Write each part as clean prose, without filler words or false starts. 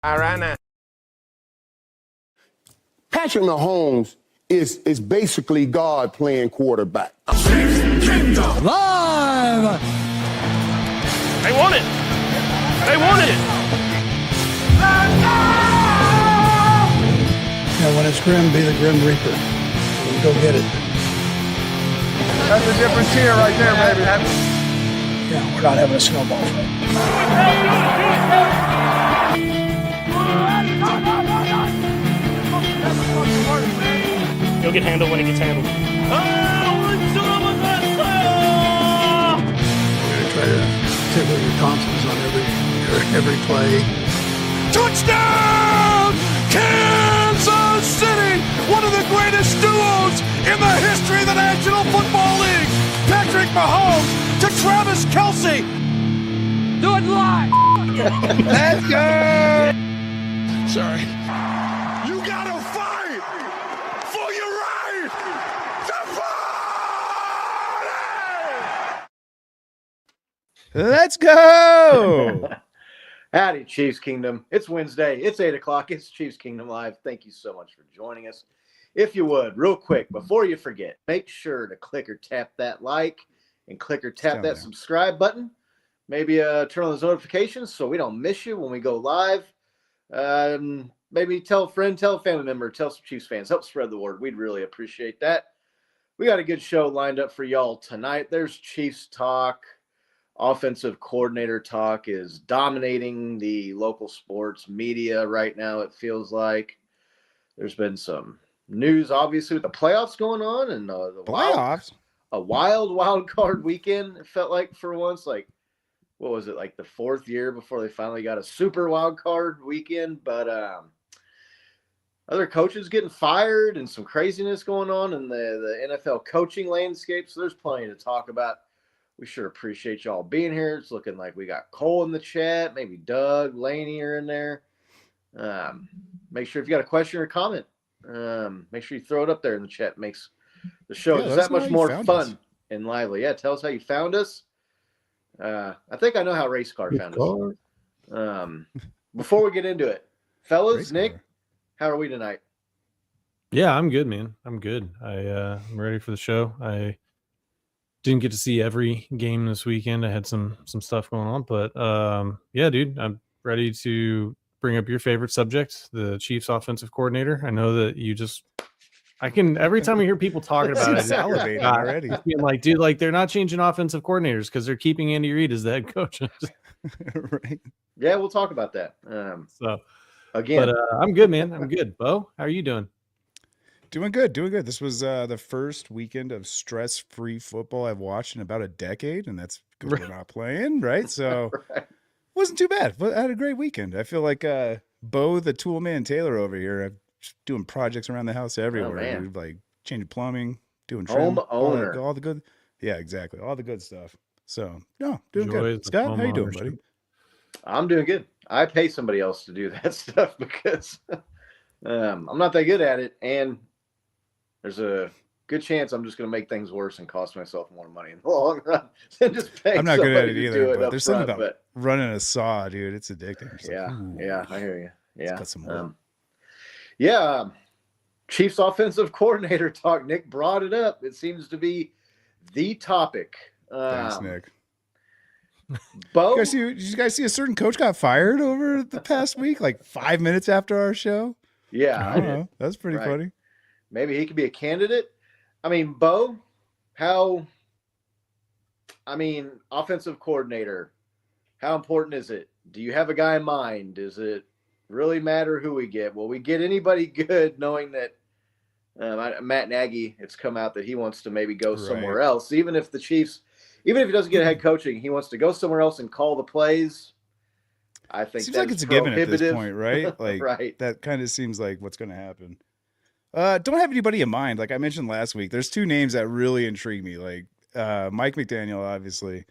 Arana. Patrick Mahomes is basically God playing quarterback. Live! They want it. They wanted it. Yeah, when it's grim, be the Grim Reaper. Go get it. That's a different tier right there, baby. Yeah, we're not having a snowball fight. He'll get handled when he gets handled. We're going to try to tickle your tonsils on every play. Touchdown! Kansas City! One of the greatest duos in the history of the National Football League! Patrick Mahomes to Travis Kelce! Do it live! Let's go! Sorry. You gotta fight for your right to party! Let's go! Howdy, Chiefs Kingdom. It's Wednesday. It's 8 o'clock. It's Chiefs Kingdom Live. Thank you so much for joining us. If you would, real quick, before you forget, make sure to click or tap that like and click or tap that subscribe button. Maybe turn on those notifications so we don't miss you when we go live. Maybe tell a friend, tell a family member, tell some Chiefs fans. Help spread the word. We'd really appreciate that. We got a good show lined up for y'all tonight. There's Chiefs talk. Offensive coordinator talk is dominating the local sports media right now, it feels like. There's been some news, obviously, with the playoffs going on. And the Playoffs? wild card weekend, it felt like for once. Like, what was it, like the fourth year before they finally got a super wild card weekend? But other coaches getting fired and some craziness going on in the NFL coaching landscape. So there's plenty to talk about. We sure appreciate y'all being here. It's looking like we got Cole in the chat. Maybe Doug, Laney are in there. Make sure if you got a question or a comment, make sure you throw it up there in the chat. It makes the show just that much more fun and lively. Yeah, tell us how you found us. I think I know how Race Car found us. Before we get into it, fellas, Nick, how are we tonight? Yeah, I'm good, man. I'm good. I'm ready for the show. I didn't get to see every game this weekend. I had some stuff going on, but yeah, dude, I'm ready to bring up your favorite subject, the Chiefs offensive coordinator. I know that I can every time I hear people talking about it, Salivating already. Being like, dude, like they're not changing offensive coordinators because they're keeping Andy Reid as the head coach. Right. Yeah, we'll talk about that. So again, but I'm good, man. I'm good. Bo, how are you doing? Doing good. This was the first weekend of stress-free football I've watched in about a decade, and that's because we're not playing, right? So right. Wasn't too bad. But I had a great weekend. I feel like Bo, the tool man Taylor over here, I'm just doing projects around the house everywhere. Dude, like changing plumbing, doing trim, home owner, all the good. Yeah, exactly. All the good stuff. So no, doing good. Scott, how you doing, buddy? I'm doing good. I pay somebody else to do that stuff because I'm not that good at it, and there's a good chance I'm just going to make things worse and cost myself more money in the long run than just paying. I'm not good at it either, but there's something about running a saw, dude. It's addicting. Yeah, I hear you. Yeah, cut some more. Chiefs offensive coordinator talk. Nick brought it up. It seems to be the topic. Thanks, Nick. Bo, did you guys see a certain coach got fired over the past week, like 5 minutes after our show? Yeah, I did. That's pretty funny. Maybe he could be a candidate. I mean, Bo, offensive coordinator, how important is it? Do you have a guy in mind? Does it really matter who we get? Will we get anybody good knowing that Matt Nagy, it's come out that he wants to maybe go somewhere else, even if he doesn't get head coaching, he wants to go somewhere else and call the plays. I think seems like it's a given at this point, right? Like right. That kind of seems like what's going to happen. Don't have anybody in mind. Like I mentioned last week, there's two names that really intrigue me. Like Mike McDaniel, obviously.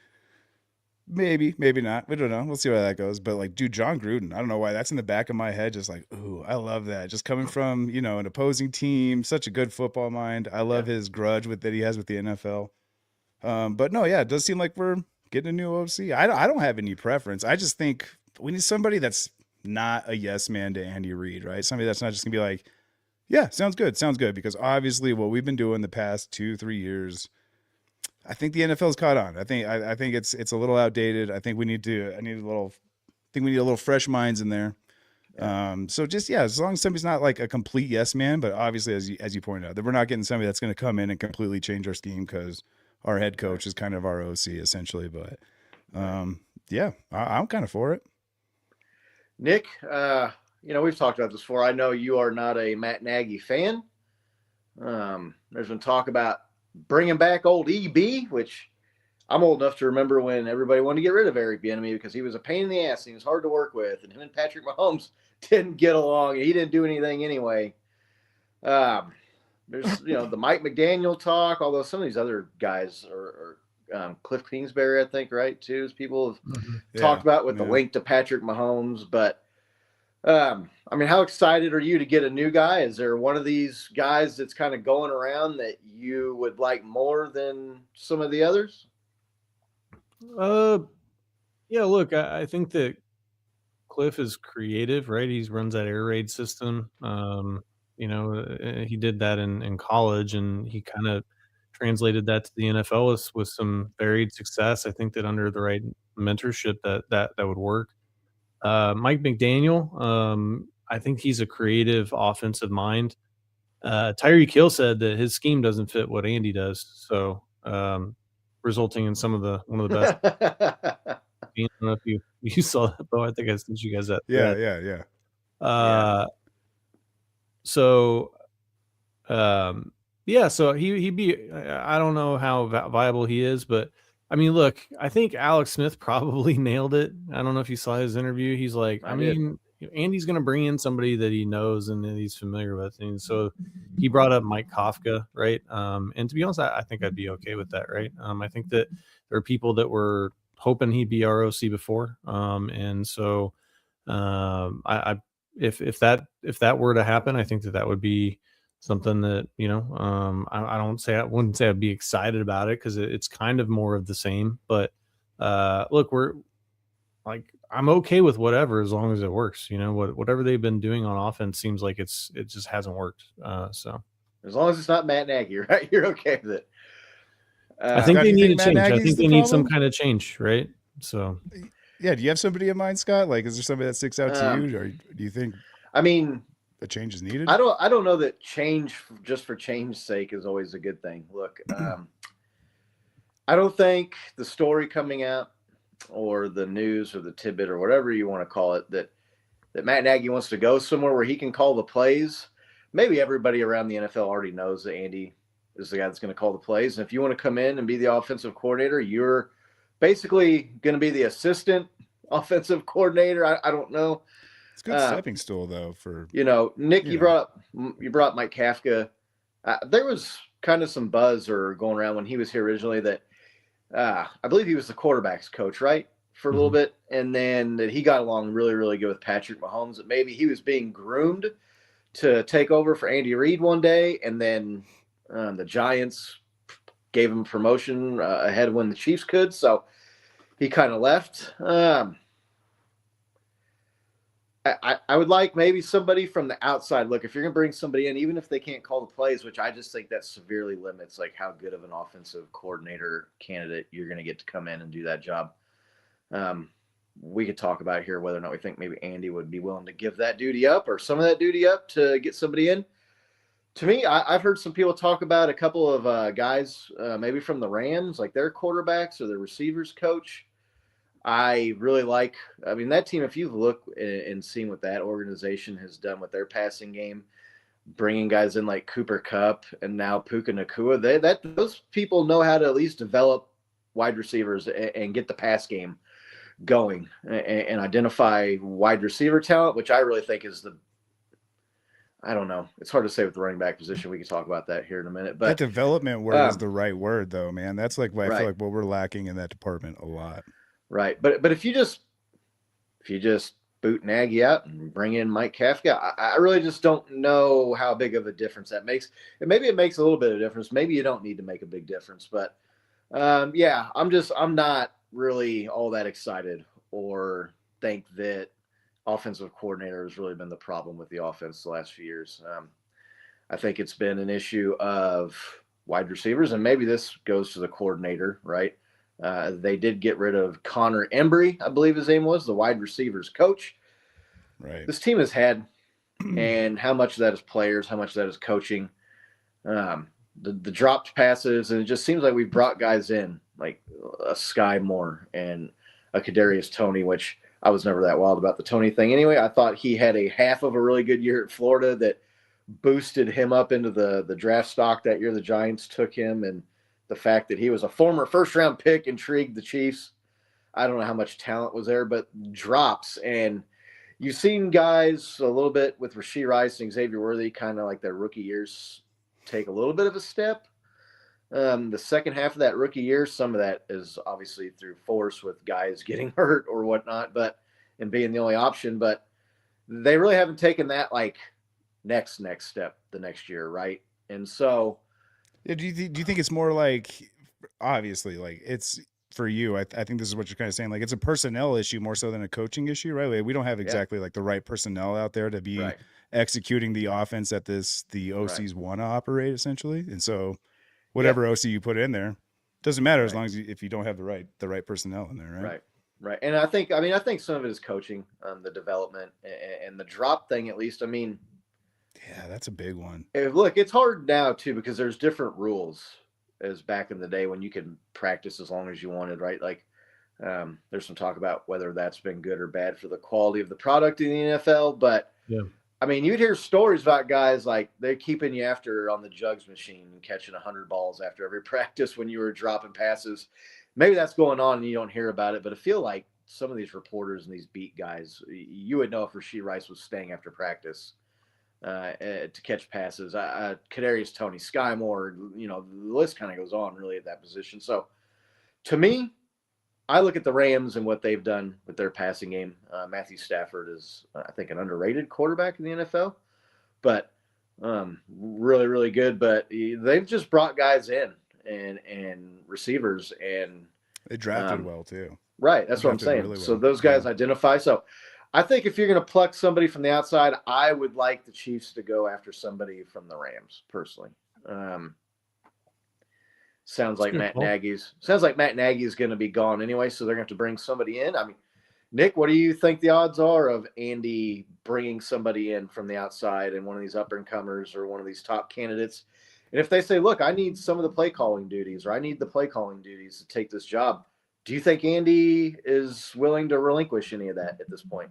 Maybe not. We don't know. We'll see where that goes. But like, dude, John Gruden, I don't know why that's in the back of my head. Just like, ooh, I love that. Just coming from, an opposing team, such a good football mind. I love his grudge that he has with the NFL. But no, yeah, it does seem like we're getting a new OC. I don't have any preference. I just think we need somebody that's not a yes man to Andy Reid, right? Somebody that's not just gonna be like, yeah, sounds good, because obviously what we've been doing the past 2-3 years, I think the NFL's caught on. I think it's a little outdated. I think we need a little fresh minds in there. So just, as long as somebody's not like a complete yes man, but obviously as you pointed out, that we're not getting somebody that's going to come in and completely change our scheme because our head coach is kind of our OC essentially. But I'm kind of for it. Nick, we've talked about this before. I know you are not a Matt Nagy fan. There's been talk about bringing back old EB, which I'm old enough to remember when everybody wanted to get rid of Eric Bieniemy because he was a pain in the ass and he was hard to work with, and him and Patrick Mahomes didn't get along, and he didn't do anything anyway. There's the Mike McDaniel talk, although some of these other guys are Cliff Kingsbury, I think, right, too, as people have talked about with the link to Patrick Mahomes. But how excited are you to get a new guy? Is there one of these guys that's kind of going around that you would like more than some of the others? Look, I think that Cliff is creative, right? He runs that air raid system. He did that in college, and he kind of translated that to the NFL with some varied success. I think that under the right mentorship that would work. Mike McDaniel, I think he's a creative offensive mind. Tyreek Hill said that his scheme doesn't fit what Andy does, so resulting in one of the best. I don't know if you saw that, though. I think I sent you guys that. Yeah. So he'd be. I don't know how viable he is, but I mean, look, I think Alex Smith probably nailed it. I don't know if you saw his interview. He's like, Andy's going to bring in somebody that he knows and that he's familiar with, and so he brought up Mike Kafka, right? And to be honest, I think I'd be okay with that, right? I think that there are people that were hoping he'd be ROC before, and so if that were to happen, I think that would be something that I wouldn't say I'd be excited about it because it's kind of more of the same. But look, we're like, I'm okay with whatever as long as it works. Whatever they've been doing on offense seems like it just hasn't worked. So as long as it's not Matt Nagy, right? You're okay with it. I think they need a change. I think they need some kind of change, right? So, yeah. Do you have somebody in mind, Scott? Like, is there somebody that sticks out to you, or do you think? A change is needed. I don't know that change just for change's sake is always a good thing. Look, I don't think the story coming out, or the news, or the tidbit, or whatever you want to call it, that Matt Nagy wants to go somewhere where he can call the plays. Maybe everybody around the NFL already knows that Andy is the guy that's going to call the plays. And if you want to come in and be the offensive coordinator, you're basically going to be the assistant offensive coordinator. I don't know. It's a good stepping stool, though. For Nick, you brought Mike Kafka. There was kind of some buzz or going around when he was here originally that I believe he was the quarterback's coach, right, for a little bit, and then that he got along really, really good with Patrick Mahomes. That maybe he was being groomed to take over for Andy Reid one day, and then the Giants gave him promotion ahead of when the Chiefs could, so he kind of left. I would like maybe somebody from the outside. Look, if you're going to bring somebody in, even if they can't call the plays, which I just think that severely limits like how good of an offensive coordinator candidate you're going to get to come in and do that job. We could talk about here whether or not we think maybe Andy would be willing to give that duty up or some of that duty up to get somebody in. To me, I've heard some people talk about a couple of guys, maybe from the Rams, like their quarterbacks or their receivers coach. I really like, that team, if you look and seen what that organization has done with their passing game, bringing guys in like Cooper Kupp and now Puka Nacua, those people know how to at least develop wide receivers and get the pass game going and identify wide receiver talent, which I really think is I don't know. It's hard to say with the running back position. We can talk about that here in a minute. But that development word is the right word, though, man. That's like I feel like what we're lacking in that department a lot. Right. But if you just boot Nagy out and bring in Mike Kafka, I really just don't know how big of a difference that makes. And maybe it makes a little bit of difference. Maybe you don't need to make a big difference. But I'm not really all that excited or think that offensive coordinator has really been the problem with the offense the last few years. I think it's been an issue of wide receivers, and maybe this goes to the coordinator, right? They did get rid of Connor Embry, I believe his name was, the wide receivers coach. Right. This team has had, and how much of that is players, how much of that is coaching, the dropped passes, and it just seems like we've brought guys in, like a Sky Moore and a Kadarius Toney, which I was never that wild about the Toney thing. Anyway, I thought he had a half of a really good year at Florida that boosted him up into the draft stock that year the Giants took him, and the fact that he was a former first-round pick intrigued the Chiefs. I don't know how much talent was there, but drops. And you've seen guys a little bit with Rashee Rice and Xavier Worthy, kind of like their rookie years, take a little bit of a step. The second half of that rookie year, some of that is obviously through force with guys getting hurt or whatnot, and being the only option. But they really haven't taken that like next step the next year, right? And so, yeah, do you think it's more like, obviously, like it's for you? I think this is what you're kind of saying. Like it's a personnel issue more so than a coaching issue, right? Like, we don't have exactly like the right personnel out there to be executing the offense that the OCs want to operate, essentially. And so, whatever OC you put in there doesn't matter as long as if you don't have the right personnel in there, right? Right. And I think some of it is coaching, the development and the drop thing, at least. I mean, yeah, that's a big one. Look, it's hard now too because there's different rules as back in the day when you could practice as long as you wanted, right? Like there's some talk about whether that's been good or bad for the quality of the product in the NFL. But yeah, I mean, you'd hear stories about guys like they're keeping you after on the jugs machine and catching 100 balls after every practice when you were dropping passes. Maybe that's going on and you don't hear about it, but I feel like some of these reporters and these beat guys, you would know if Rashee Rice was staying after practice to catch passes. Kadarius Toney, Sky Moore, the list kind of goes on really at that position. So to me, I look at the Rams and what they've done with their passing game. Matthew Stafford is, I think, an underrated quarterback in the NFL, but really, really good. But they've just brought guys in and receivers, and they drafted well too. Right, that's what I'm saying. Really well. So those guys identify. So I think if you're going to pluck somebody from the outside, I would like the Chiefs to go after somebody from the Rams, personally. Sounds like Matt Nagy's going to be gone anyway, so they're going to have to bring somebody in. I mean, Nick, what do you think the odds are of Andy bringing somebody in from the outside and one of these up-and-comers or one of these top candidates? And if they say, look, I need some of the play calling duties, or I need the play calling duties to take this job, do you think Andy is willing to relinquish any of that at this point?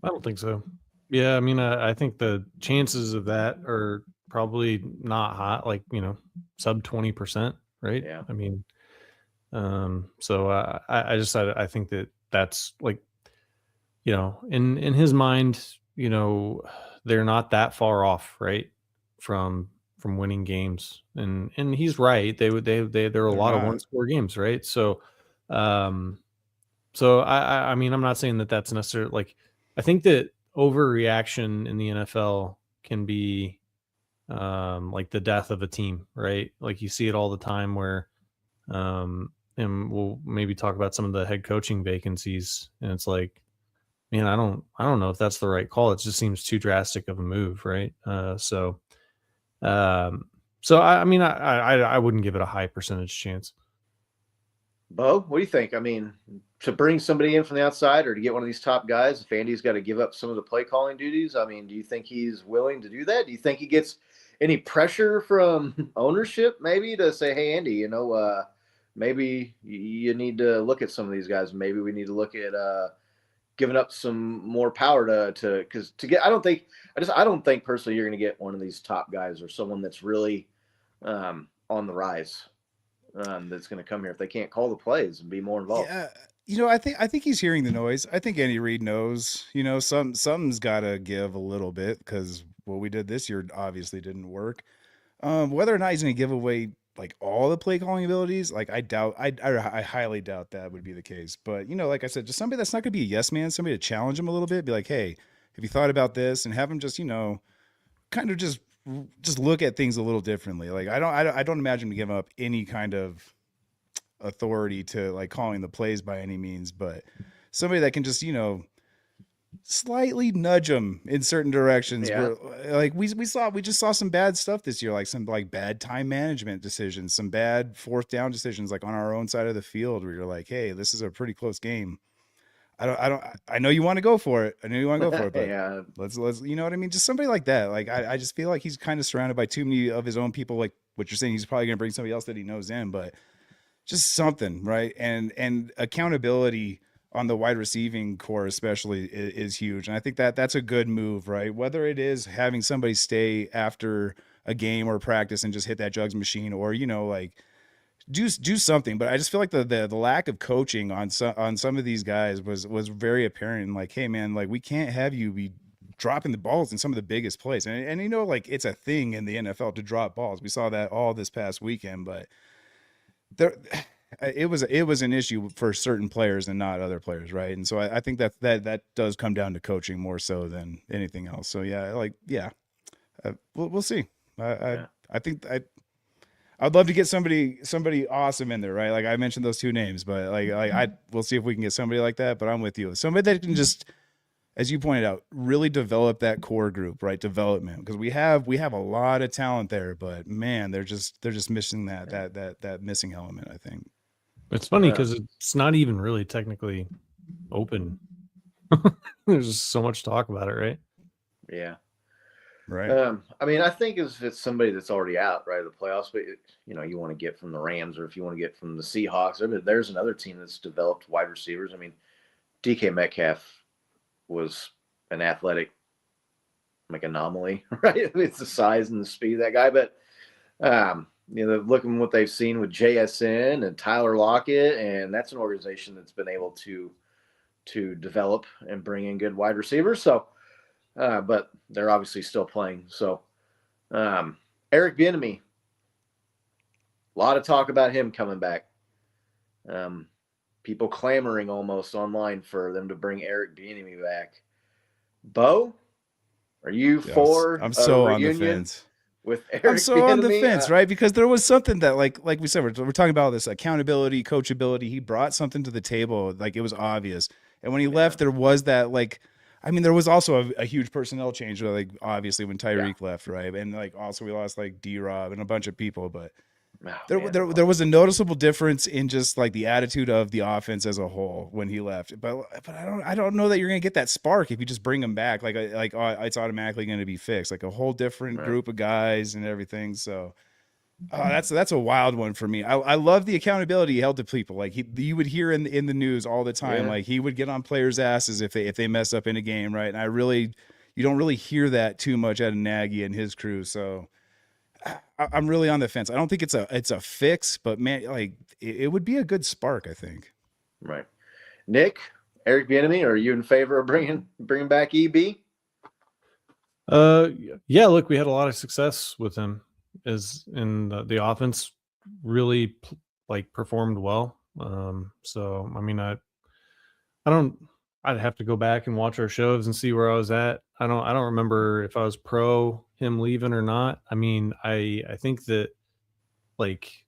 I don't think so. Yeah, I mean, I think the chances of that are probably not high, like, sub 20%, right? Yeah. I mean, so I think that's like, in his mind, they're not that far off, right, from winning games, and he's right. There are a lot of one-score games, right? So, I mean, I'm not saying that that's necessarily like. I think that overreaction in the NFL can be like the death of a team, right? Like you see it all the time where, and we'll maybe talk about some of the head coaching vacancies, and it's like, man, I don't know if that's the right call. It just seems too drastic of a move, right? So I mean, I wouldn't give it a high percentage chance. Bo, what do you think? I mean, to bring somebody in from the outside or to get one of these top guys, if Andy's got to give up some of the play calling duties, I mean, do you think he's willing to do that? Do you think he gets any pressure from ownership maybe to say, hey, Andy, maybe you need to look at some of these guys. Maybe we need to look at giving up some more power I don't think personally you're going to get one of these top guys or someone that's really on the rise. That's going to come here if they can't call the plays and be more involved. Yeah, I think he's hearing the noise. I think Andy Reid knows. Something's got to give a little bit because what we did this year obviously didn't work. Whether or not he's going to give away like all the play calling abilities, like I highly doubt that would be the case. But like I said, just somebody that's not going to be a yes man, somebody to challenge him a little bit, be like, hey, have you thought about this, and have him just kind of just look at things a little differently. Like I don't imagine him giving up any kind of authority to like calling the plays by any means, but somebody that can just slightly nudge them in certain directions. Yeah. Where like we just saw some bad stuff this year, like some like bad time management decisions, some bad fourth down decisions, like on our own side of the field, where you're like, hey, this is a pretty close game. I know you want to go for it. I know you want to go for it, but Yeah. let's, you know what I mean? Just somebody like that. Like, I just feel like he's kind of surrounded by too many of his own people. Like what you're saying, he's probably going to bring somebody else that he knows in, but just something, right? And accountability on the wide receiving core especially is huge. And I think that that's a good move, right? Whether it is having somebody stay after a game or practice and just hit that jugs machine, or, you know, like do something. But I just feel like the lack of coaching on some of these guys was very apparent. And like, hey man, like we can't have you be dropping the balls in some of the biggest plays. And you know, like it's a thing in the NFL to drop balls. We saw that all this past weekend, but there it was an issue for certain players and not other players, right? And so I think that does come down to coaching more so than anything else. So we'll see. I think I'd love to get somebody awesome in there, right? Like I mentioned those two names, but we'll see if we can get somebody like that. But I'm with you, somebody that can just, as you pointed out, really develop that core group, right? Development, because we have a lot of talent there, but man, they're just missing that missing element, I think. It's funny because it's not even really technically open. There's just so much talk about it, right? Yeah. Right. I mean, I think if it's somebody that's already out, right, of the playoffs, but you know, you want to get from the Rams, or if you want to get from the Seahawks, there's another team that's developed wide receivers. I mean, DK Metcalf was an athletic like anomaly, right? I mean, it's the size and the speed of that guy, but you know, looking what they've seen with JSN and Tyler Lockett, and that's an organization that's been able to develop and bring in good wide receivers. So, but they're obviously still playing. So, Eric Bieniemy, a lot of talk about him coming back. People clamoring almost online for them to bring Eric Bieniemy back. Bo, are you for I'm so a on the reunion fence. with Eric I'm so on the Bieniemy? fence, right? Because there was something that, like we said, we're talking about this accountability, coachability. He brought something to the table, like it was obvious. And when he left, there was that, like, I mean, there was also a huge personnel change, like obviously when Tyreek left, right? And like also we lost like D-Rob and a bunch of people, but there was a noticeable difference in just like the attitude of the offense as a whole when he left. But I don't know that you're gonna get that spark if you just bring him back. It's automatically going to be fixed. Like a whole different group of guys and everything. So that's a wild one for me. I love the accountability he held to people. Like you would hear in the news all the time. Like he would get on players' asses if they mess up in a game, right? And you don't really hear that too much out of Nagy and his crew. So I'm really on the fence. I don't think it's a fix, but man, like it would be a good spark, I think. Right. Nick, Eric Bieniemy, are you in favor of bringing back EB? Yeah, look, we had a lot of success with him as in the offense really performed well. So I mean, I'd have to go back and watch our shows and see where I was at. I don't remember if I was pro him leaving or not. I mean, I think that like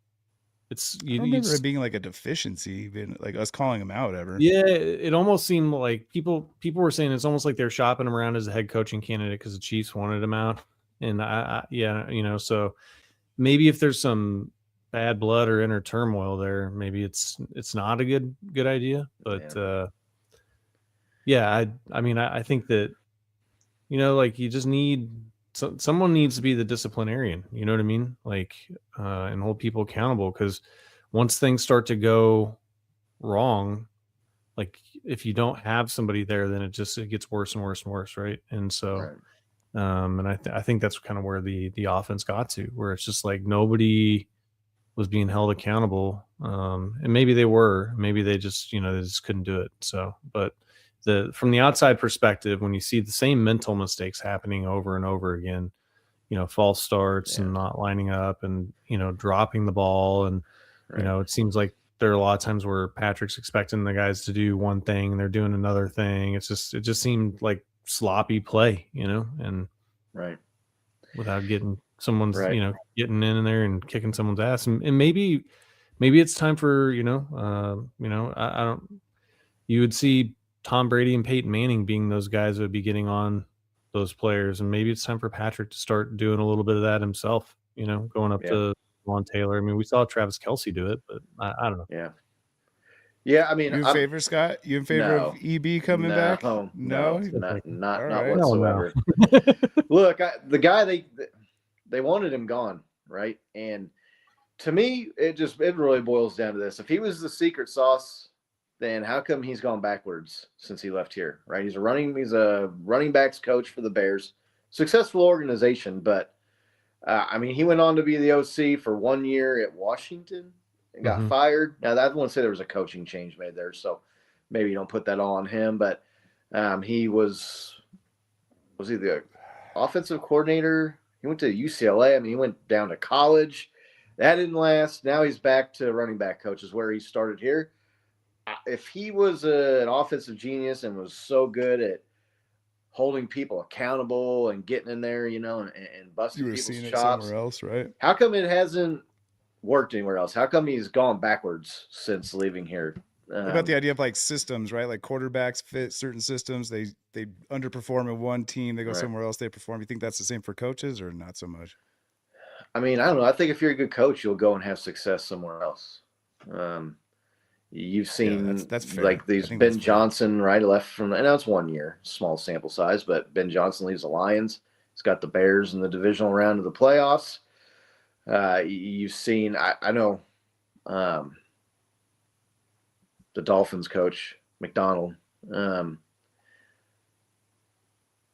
it's I remember it being like a deficiency, even like us calling him out ever. Yeah, it almost seemed like people were saying it's almost like they're shopping him around as a head coaching candidate because the Chiefs wanted him out. And so maybe if there's some bad blood or inner turmoil there, maybe it's not a good idea. But I mean, I think that, you know, like you just need someone needs to be the disciplinarian, you know what I mean? Like, and hold people accountable, because once things start to go wrong, like if you don't have somebody there, then it gets worse and worse and worse. Right. And so, and I think that's kind of where the offense got to, where it's just like nobody was being held accountable. And maybe they were, maybe they just couldn't do it. So, but from the outside perspective, when you see the same mental mistakes happening over and over again, false starts and not lining up and, dropping the ball. And, it seems like there are a lot of times where Patrick's expecting the guys to do one thing and they're doing another thing. It just seemed like sloppy play, and without getting someone's, getting in there and kicking someone's ass. And maybe it's time for, I don't, you would see Tom Brady and Peyton Manning being those guys that would be getting on those players, and maybe it's time for Patrick to start doing a little bit of that himself. Going up to Juan Taylor. I mean, we saw Travis Kelce do it, but I don't know. Yeah. I mean, You in favor, Scott? You in favor of EB coming back? No, not right. whatsoever. Look, the guy they wanted him gone, right? And to me, it really boils down to this: if he was the secret sauce, then how come he's gone backwards since he left here, right? He's a running backs coach for the Bears, successful organization, but I mean, he went on to be the OC for 1 year at Washington and got fired. Now, I wouldn't say there was a coaching change made there, so maybe you don't put that all on him, but he was he the offensive coordinator? He went to UCLA. I mean, he went down to college. That didn't last. Now he's back to running back coach, is where he started here. If he was an offensive genius and was so good at holding people accountable and getting in there, and busting people's chops. It somewhere else, right? How come it hasn't worked anywhere else? How come he's gone backwards since leaving here? What about the idea of like systems, right? Like quarterbacks fit certain systems. They underperform in one team. They go somewhere else. They perform. You think that's the same for coaches or not so much? I mean, I don't know. I think if you're a good coach, you'll go and have success somewhere else. You've seen that's fair. Like these Ben Johnson, right? Left from, and that's 1 year, small sample size, but Ben Johnson leaves the Lions. He's got the Bears in the divisional round of the playoffs. You've seen, I know, the Dolphins coach, McDonald.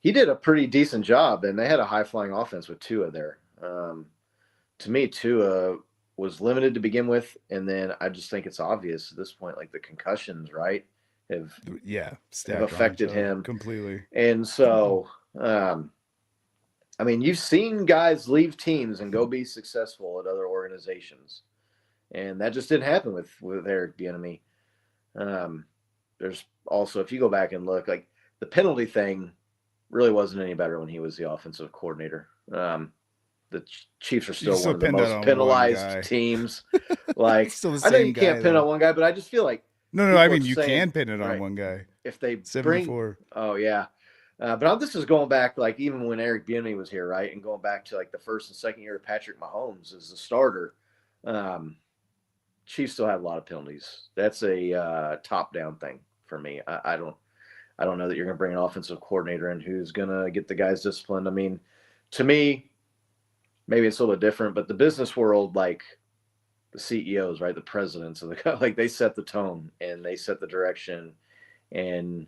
He did a pretty decent job, and they had a high-flying offense with Tua there. To me, Tua was limited to begin with, and then I just think it's obvious at this point, like the concussions, right, have affected him completely. And so, I mean, you've seen guys leave teams and go be successful at other organizations, and that just didn't happen with Eric Bieniemy. There's also, if you go back and look, like the penalty thing really wasn't any better when he was the offensive coordinator. The Chiefs are still one of the most penalized teams. Like, I know you can't pin on one guy, but I just feel like no. I mean, you can pin it on one guy. If they 74. Oh yeah, but this is going back, like even when Eric Bieniemy was here, right, and going back to like the first and second year of Patrick Mahomes as the starter. Chiefs still have a lot of penalties. That's a top-down thing for me. I don't know that you're going to bring an offensive coordinator in who's going to get the guys disciplined. I mean, to me, maybe it's a little different, but the business world, like the CEOs, right, the presidents of the, like they set the tone and they set the direction. And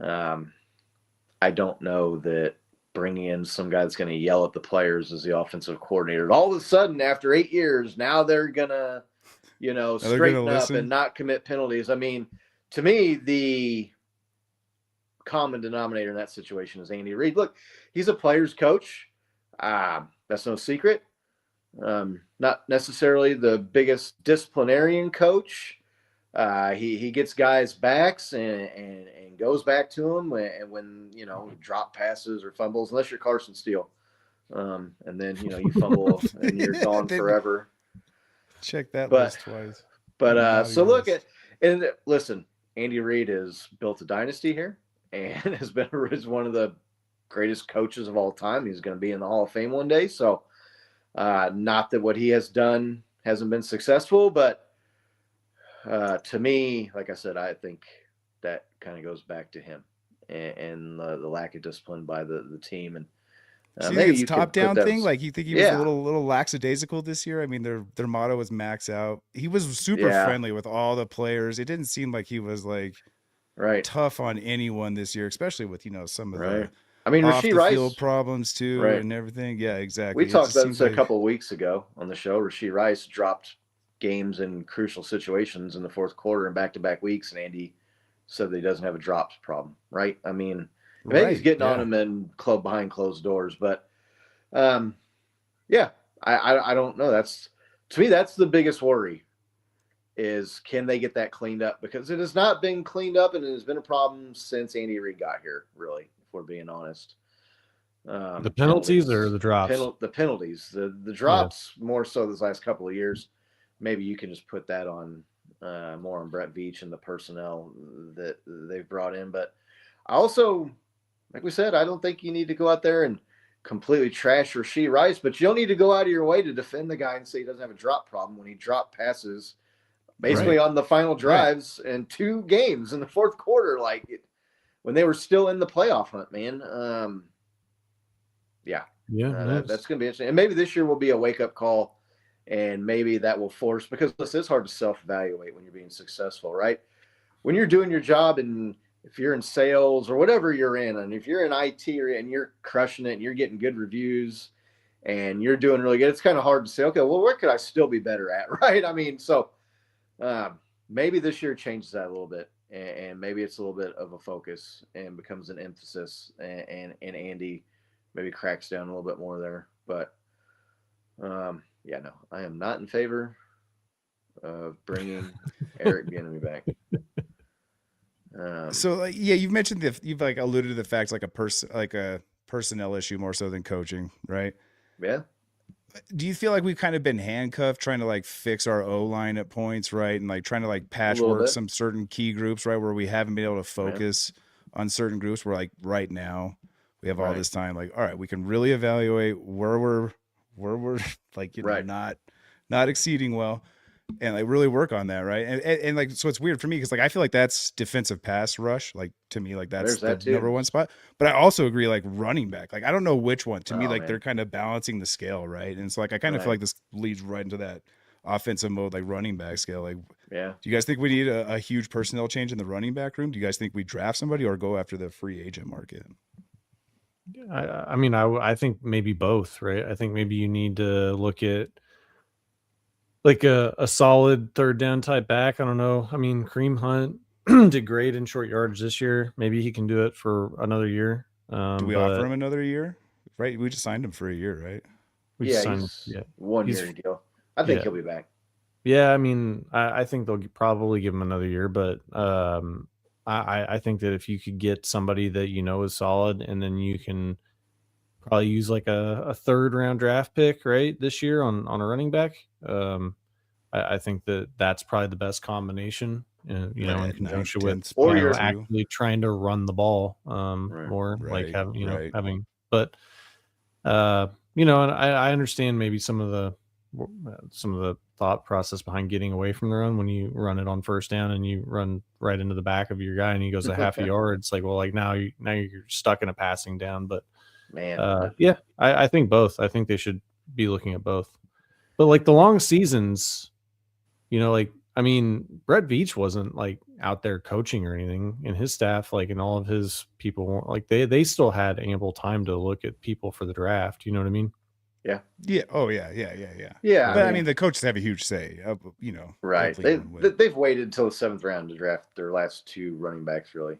I don't know that bringing in some guy that's going to yell at the players as the offensive coordinator, all of a sudden after 8 years, now they're going to, straighten up and not commit penalties. I mean, to me, the common denominator in that situation is Andy Reid. Look, he's a player's coach. That's no secret. Not necessarily the biggest disciplinarian coach. He gets guys backs and goes back to them when drop passes or fumbles, unless you're Carson Steele. And then, you fumble and you're gone forever. Check that list twice. But so look at, and listen, Andy Reid has built a dynasty here and is one of the greatest coaches of all time. He's going to be in the Hall of Fame one day. So not that what he has done hasn't been successful, but to me, like I said, I think that kind of goes back to him and the lack of discipline by the team. And maybe it's top-down thing. Like you think he was a little lackadaisical this year? I mean, their motto was max out. He was super friendly with all the players. It didn't seem like he was like tough on anyone this year, especially with some of the Rashee Rice field problems too and everything. Yeah, exactly. We talked about this a couple of weeks ago on the show. Rashee Rice dropped games in crucial situations in the fourth quarter in back-to-back weeks, and Andy said that he doesn't have a drops problem, right? I mean, maybe he's getting on him in club behind closed doors, but I don't know. To me, that's the biggest worry is can they get that cleaned up? Because it has not been cleaned up, and it has been a problem since Andy Reid got here, really, if we're being honest. The penalties or the drops? The penalties. The drops more so this last couple of years. Maybe you can just put that on more on Brett Veach and the personnel that they've brought in. But I also, like we said, I don't think you need to go out there and completely trash Rashee Rice, but you don't need to go out of your way to defend the guy and say he doesn't have a drop problem when he dropped passes basically on the final drives in 2 games in the fourth quarter, when they were still in the playoff hunt, man. That's going to be interesting. And maybe this year will be a wake-up call, and maybe that will force, because this is hard to self-evaluate when you're being successful, right? When you're doing your job, and if you're in sales or whatever you're in, and if you're in IT and you're crushing it and you're getting good reviews and you're doing really good, it's kind of hard to say, okay, well, where could I still be better at, right? I mean, so maybe this year changes that a little bit, and maybe it's a little bit of a focus and becomes an emphasis, and Andy maybe cracks down a little bit more there. But no, I am not in favor of bringing Eric Bieniemy back. So you've mentioned you've alluded to the fact a personnel issue more so than coaching, right? Yeah. Do you feel like we've kind of been handcuffed trying to fix our O-line at points, right? And trying to patchwork some certain key groups, right? Where we haven't been able to focus on certain groups where right now we have all this time, all right, we can really evaluate where we're not exceeding well, and really work on that, right? And so it's weird for me because I feel like that's defensive pass rush, to me, that's the number one spot. But I also agree, running back, I don't know which one. To me, they're kind of balancing the scale, right? And it's I kind of feel like this leads right into that offensive mode, running back scale. Do you guys think we need a huge personnel change in the running back room? Do you guys think we draft somebody or go after the free agent market? I mean, I think maybe both, right? I think maybe you need to look at a solid third down type back. I don't know. I mean, Kareem Hunt did great in short yardage this year. Maybe he can do it for another year. Do we offer him another year? Right? We just signed him for a year, right? We signed him. 1 year deal. I think he'll be back. Yeah, I mean, I think they'll probably give him another year, but I think that if you could get somebody that is solid, and then you can probably use a 3rd round draft pick right this year on a running back. I think that's probably the best combination, in conjunction with actually trying to run the ball more, having. But and I understand maybe some of the thought process behind getting away from the run when you run it on first down and you run right into the back of your guy and he goes a half a yard. It's now you're stuck in a passing down. But I think both. I think they should be looking at both. But the long seasons, I mean, Brett Veach wasn't out there coaching or anything, and his staff, and all of his people, they still had ample time to look at people for the draft. You know what I mean? Yeah. Yeah. Oh yeah. Yeah. But I mean, the coaches have a huge say. Right. They've waited until the 7th round to draft their last 2 running backs. Really,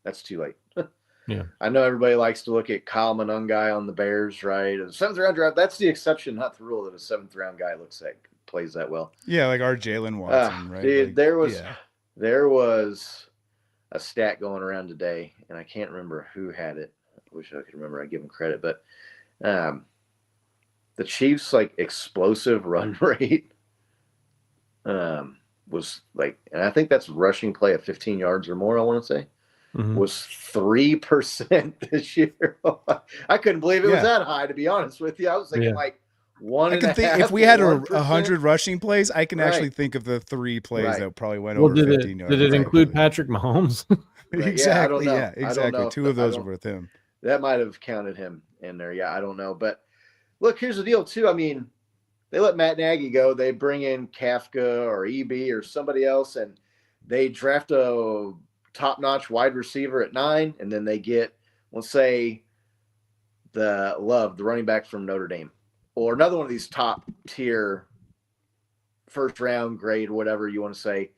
that's too late. Yeah. I know everybody likes to look at Kyle Monangai on the Bears, right? The 7th round draft. That's the exception, not the rule, that a 7th round guy plays that well. Yeah, our Jalen Watson, right? Dude, there was a stat going around today, and I can't remember who had it. I wish I could remember. I give them credit, but the Chiefs' explosive run rate was and I think that's rushing play of 15 yards or more, I want to say, was 3% this year. I couldn't believe it was that high, to be honest with you. I was thinking one and a half. If we had 100 rushing plays, I can actually think of the 3 plays that probably went over 15 yards. Did it include Patrick Mahomes? Exactly. Yeah, exactly. 2 of those were with him. That might have counted him in there. Yeah, I don't know. But look, here's the deal, too. I mean, they let Matt Nagy go. They bring in Kafka or EB or somebody else, and they draft a top-notch wide receiver at 9, and then they get, let's say, the running back from Notre Dame, or another one of these top-tier first-round grade, whatever you want to say,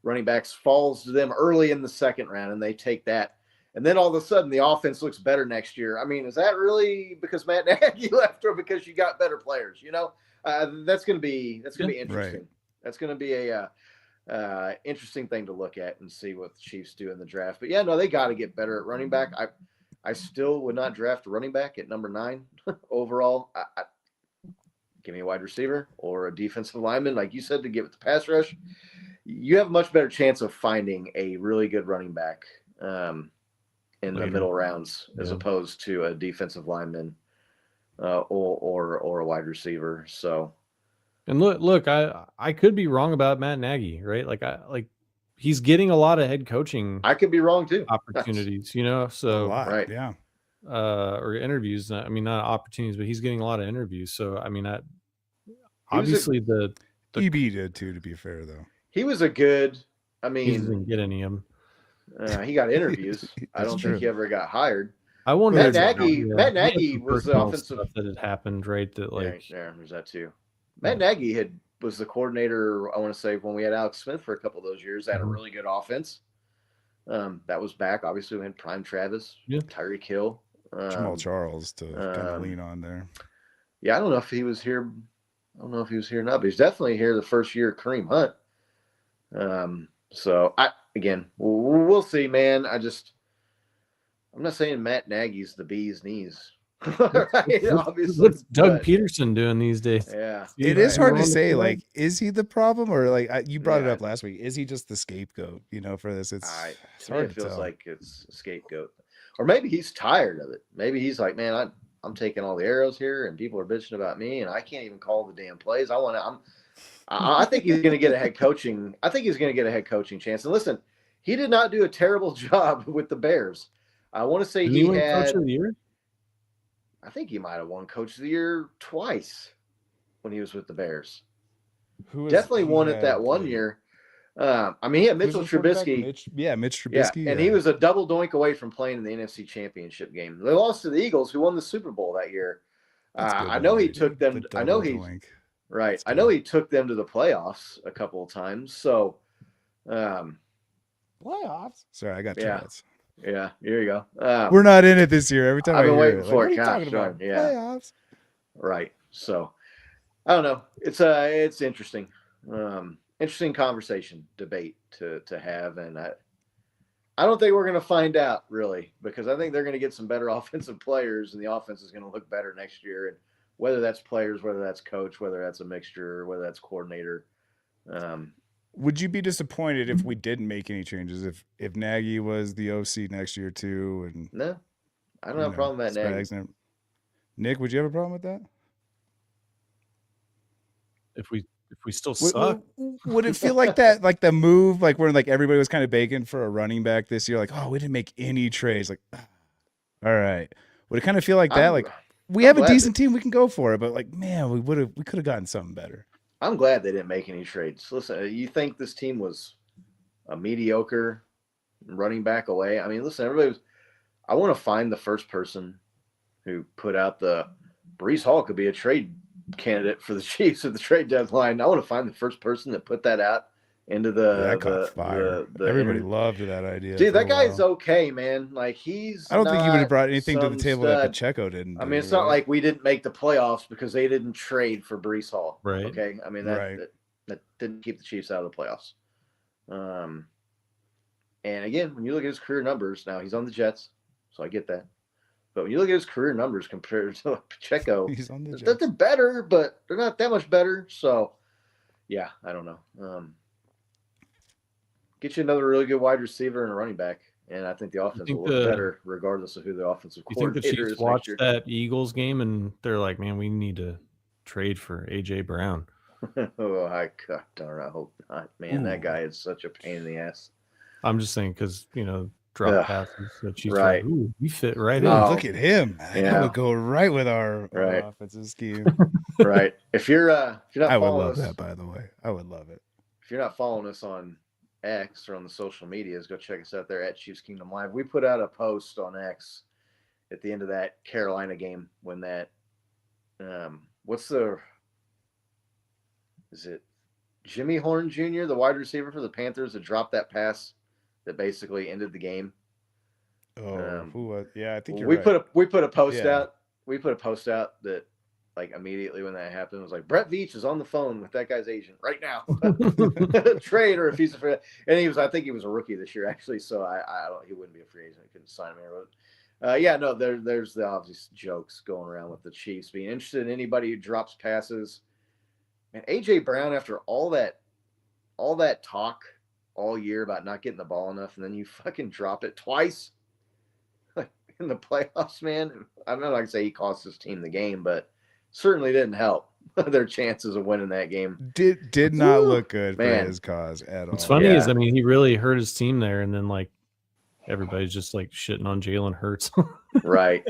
running backs falls to them early in the 2nd round, and they take that. And then all of a sudden, the offense looks better next year. I mean, is that really because Matt Nagy left, or because you got better players? That's going to be interesting. Right. That's going to be a interesting thing to look at and see what the Chiefs do in the draft. But they got to get better at running back. I still would not draft a running back at number 9 overall. Give me a wide receiver or a defensive lineman, like you said, to get with the pass rush. you have a much better chance of finding a really good running back in the middle rounds as opposed to a defensive lineman or a wide receiver. So, and look, I could be wrong about Matt Nagy, right? Like he's getting a lot of head coaching I could be wrong too. opportunities, A so lot, right. yeah. or interviews. I mean, not opportunities, but he's getting a lot of interviews. So I mean, obviously the EB did too, to be fair though. He was a good. I he didn't mean, get any of them. he got interviews. I That's don't true. think he ever got hired. I wonder. Matt if- Nagy. yeah, Matt he had Nagy some was the personal offensive. stuff that had happened, right? That like Yeah, there's that too. Matt Nagy was the coordinator, I want to say, when we had Alex Smith for a couple of those years. They had a really good offense. That was back. Obviously, we had Prime Travis, Tyreek Hill, Jamal Charles to kind of lean on there. Yeah, I don't know if he was here. I don't know if he was here or not, but he's definitely here the first year of Kareem Hunt. So we'll see, man. I'm not saying Matt Nagy's the bee's knees. Right? Obviously, what's Doug Peterson doing these days? Yeah, It is hard to say. Like, is he the problem, or like you brought it up last week? Is he just the scapegoat? For this, it's hard. It feels like it's a scapegoat, or maybe he's tired of it. Maybe he's like, man, I'm taking all the arrows here, and people are bitching about me, and I can't even call the damn plays. I think he's going to get a head coaching. I think he's going to get a head coaching chance. And listen, he did not do a terrible job with the Bears. I want to say he had Coach of the Year. I think he might have won Coach of the Year twice when he was with the Bears. Definitely won it that one year. I mean, he had Mitchell Trubisky. Mitch Trubisky. Yeah, and he was a double doink away from playing in the NFC Championship game. They lost to the Eagles, who won the Super Bowl that year. I know he took them. I know he. Right. I know he took them to the playoffs a couple of times. So, playoffs. Sorry, I got chance. Yeah, here you go. We're not in it this year. Every time I've been waiting it, for like, it. what are you talking about? Yeah. Playoffs. Right. So, I don't know. It's interesting. Interesting conversation, debate to have, and I don't think we're going to find out really, because I think they're going to get some better offensive players, and the offense is going to look better next year. And whether that's players, whether that's coach, whether that's a mixture, whether that's coordinator. Would you be disappointed if we didn't make any changes? If Nagy was the OC next year too? And no, I don't have a problem with that. Nagy. Nick, would you have a problem with that? If we still suck, would it feel like that? Like the move, like where like everybody was kind of begging for a running back this year? Like, oh, we didn't make any trades. Like, all right, would it kind of feel like that? Like, we have a decent team, we can go for it, but like, man, we could have gotten something better. I'm glad they didn't make any trades. Listen, you think this team was a mediocre running back away? I mean, listen, I want to find the first person who put out the Breece Hall could be a trade candidate for the Chiefs at the trade deadline. I want to find the first person that put that out into that caught fire. Everybody loved that idea. Dude, that guy's okay, man. Like I don't think he would have brought anything to the table that Pacheco didn't. I mean, it's not like we didn't make the playoffs because they didn't trade for Breece Hall. Right. Okay. I mean, that didn't keep the Chiefs out of the playoffs. And again, when you look at his career numbers, now he's on the Jets, so I get that. But when you look at his career numbers compared to Pacheco, he's on the Jets. They're better, but they're not that much better. So, yeah, I don't know. Get you another really good wide receiver and a running back, and I think the offense will look better regardless of who the offensive coordinator is. You think the Chiefs watched that Eagles game and they're like, man, we need to trade for A.J. Brown? Oh, I hope not. Man, that guy is such a pain in the ass. I'm just saying because, drop passes. The Chiefs right. Like, ooh, he fit right in. Look at him. That would go right with our offensive scheme. Right. If you're not I would following love us, that, by the way. I would love it. If you're not following us on X or on the social medias, go check us out there at Chiefs Kingdom Live. We put out a post on X at the end of that Carolina game when that is it Jimmy Horn Jr., the wide receiver for the Panthers, that dropped that pass that basically ended the game. Yeah, I think you're we right. We put a post out. We put a post out that like immediately when that happened, it was like Brett Veach is on the phone with that guy's agent right now. Trade, or if he's a free, and I think he was a rookie this year actually, so he wouldn't be a free agent. I couldn't sign him here, but there's the obvious jokes going around with the Chiefs being interested in anybody who drops passes. And AJ Brown, after all all that talk all year about not getting the ball enough, and then you fucking drop it twice in the playoffs, man. I'm not going to say he cost his team the game, but certainly didn't help their chances of winning that game. Did not look good for his cause at all. What's funny is, I mean, he really hurt his team there, and then like everybody's just like shitting on Jalen Hurts. Right.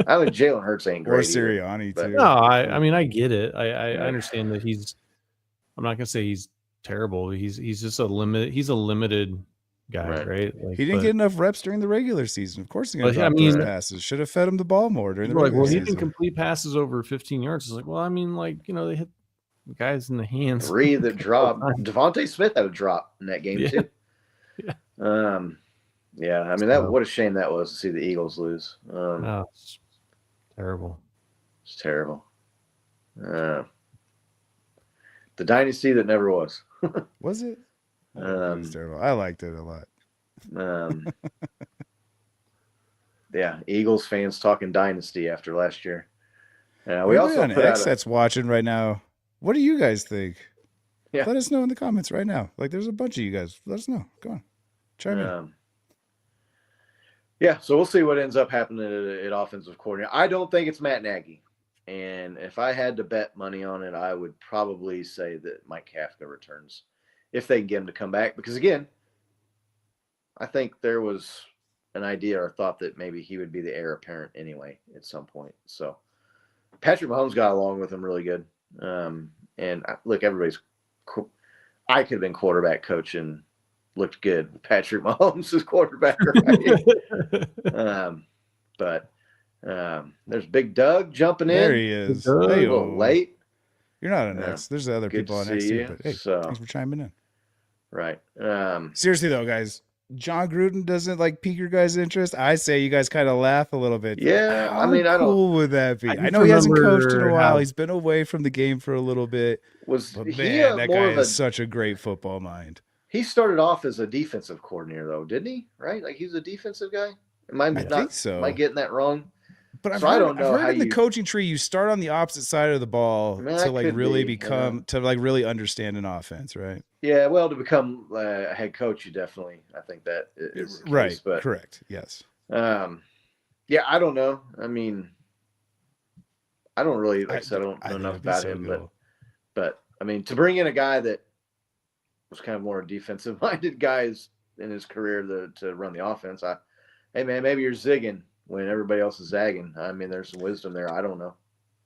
I mean, Jalen Hurts ain't great. Or Sirianni too. No, I mean, I get it. I understand that I'm not gonna say he's terrible. He's just a limited guy, right? Like, he didn't get enough reps during the regular season. Of course, he's gonna drop those passes. Should have fed him the ball more during the regular season. He didn't complete passes over 15 yards. It's like, well, I mean, like, they hit the guys in the hands. 3 that dropped. Devontae Smith had a drop in that game too. Yeah. Yeah, I mean, what a shame that was to see the Eagles lose. It's terrible. It's terrible. The dynasty that never was. Was it? It was terrible. I liked it a lot. Yeah, Eagles fans talking dynasty after last year. We also on X that's watching right now. What do you guys think? Yeah. Let us know in the comments right now. Like, there's a bunch of you guys. Let us know. Go on. Chime in. Yeah, so we'll see what ends up happening at offensive coordinator. I don't think it's Matt Nagy. And if I had to bet money on it, I would probably say that Mike Kafka returns if they can get him to come back. Because, again, I think there was an idea or thought that maybe he would be the heir apparent anyway at some point. So Patrick Mahomes got along with him really good. And look, I could have been quarterback coach and looked good. Patrick Mahomes is quarterback, right? But there's Big Doug jumping in. There he is. Hey, a little late. You're not on X. There's other people on X too. But hey, thanks for chiming in. Right. Seriously though, guys, John Gruden doesn't like pique your guys' interest. I say you guys kind of laugh a little bit. Yeah, how cool would that be? I know he hasn't coached in a while. He's been away from the game for a little bit. But man, that guy has such a great football mind. He started off as a defensive coordinator, though, didn't he? Right? Like, he's a defensive guy? I think so. Am I getting that wrong? But I don't know. I've heard in the coaching tree, you start on the opposite side of the ball to like really to like really understand an offense, right? Yeah, well, to become a head coach, you definitely, I think that is the right. Case, but, correct. Yes. Yeah, I don't know. I mean, I don't really, like I said, I don't know enough about him, but I mean, to bring in a guy that was kind of more defensive-minded guys in his career to run the offense. Hey, man, maybe you're zigging when everybody else is zagging. I mean, there's some wisdom there. I don't know.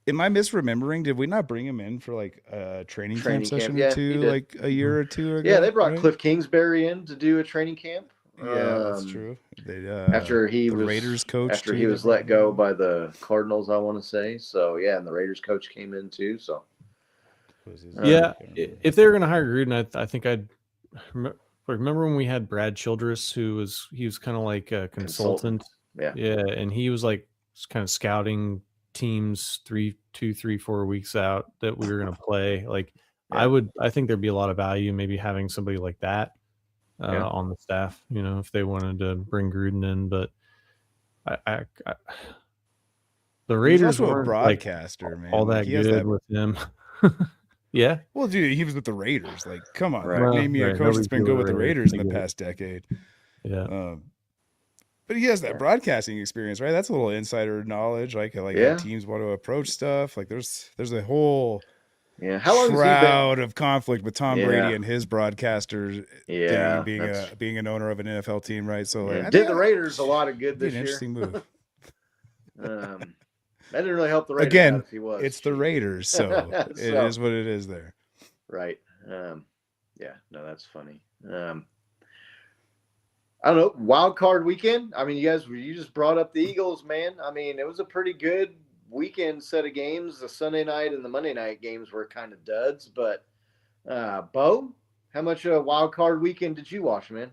Am I misremembering? Did we not bring him in for like a training camp session or two, like a year or two ago? Yeah, they brought Cliff Kingsbury in to do a training camp. Yeah, that's true. After he was the Raiders coach, after he was let go by the Cardinals, I want to say. So yeah, and the Raiders coach came in too. So. Yeah, if they were going to hire Gruden, I think I'd remember when we had Brad Childress, he was kind of like a consultant. Yeah, and he was like kind of scouting teams 3, 4 weeks out that we were going to play. Like, I think there'd be a lot of value maybe having somebody like that on the staff. If they wanted to bring Gruden in, but the Raiders were a broadcaster, man. All that good with him. Yeah. Well, dude, he was with the Raiders. Like, come on. Right. Name me a coach that's been good with the Raiders in the past decade. Yeah. But he has that broadcasting experience, right? That's a little insider knowledge. Like how teams want to approach stuff. Like there's a whole shroud of conflict with Tom Brady and his broadcasters being an owner of an NFL team, right? So did the Raiders a lot of good this year. Interesting move. That didn't really help the Raiders. Again, it's the Raiders, so it is what it is there. Right. Yeah, no, that's funny. I don't know. Wild card weekend. I mean, you just brought up the Eagles, man. I mean, it was a pretty good weekend set of games. The Sunday night and the Monday night games were kind of duds, but Bo, how much of a wild card weekend did you watch, man?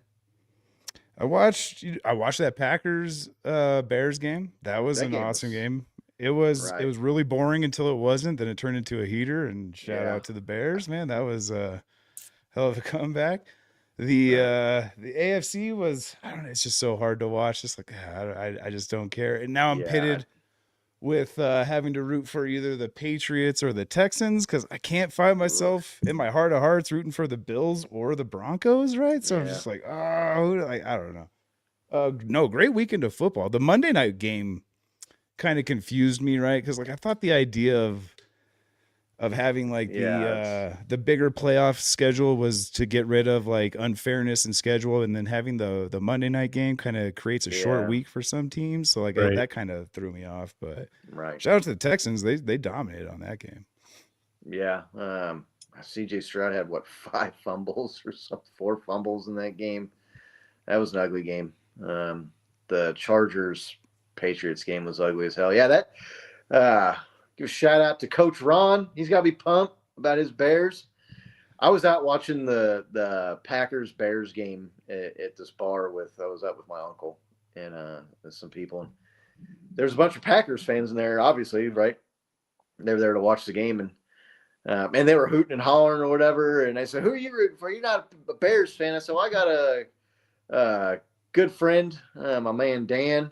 I watched that Packers Bears game. That was an awesome game. It was really boring until it wasn't. Then it turned into a heater. And shout out to the Bears, man. That was a hell of a comeback. The AFC was, I don't know. It's just so hard to watch. Just like I just don't care. And now I'm pitted with having to root for either the Patriots or the Texans, because I can't find myself in my heart of hearts rooting for the Bills or the Broncos, right? So I'm Yeah. just like, oh, I don't know. No, great weekend of football. The Monday night game kind of confused me, right? Because like I thought the idea of having like the bigger playoff schedule was to get rid of like unfairness in schedule, and then having the Monday night game kind of creates a short week for some teams. So like Right. that kind of threw me off. But Right. shout out to the Texans, they dominated on that game. Yeah. CJ Stroud had 5 fumbles or something, 4 fumbles in that game. That was an ugly game. The Chargers Patriots game was ugly as hell. Yeah, that give a shout out to Coach Ron. He's got to be pumped about his Bears. I was out watching the Packers Bears game at this bar I was out with my uncle and some people, and there's a bunch of Packers fans in there, obviously, right? They were there to watch the game, and they were hooting and hollering or whatever. And I said, "Who are you rooting for? You're not a Bears fan." I said, "Well, I got a good friend, my man Dan,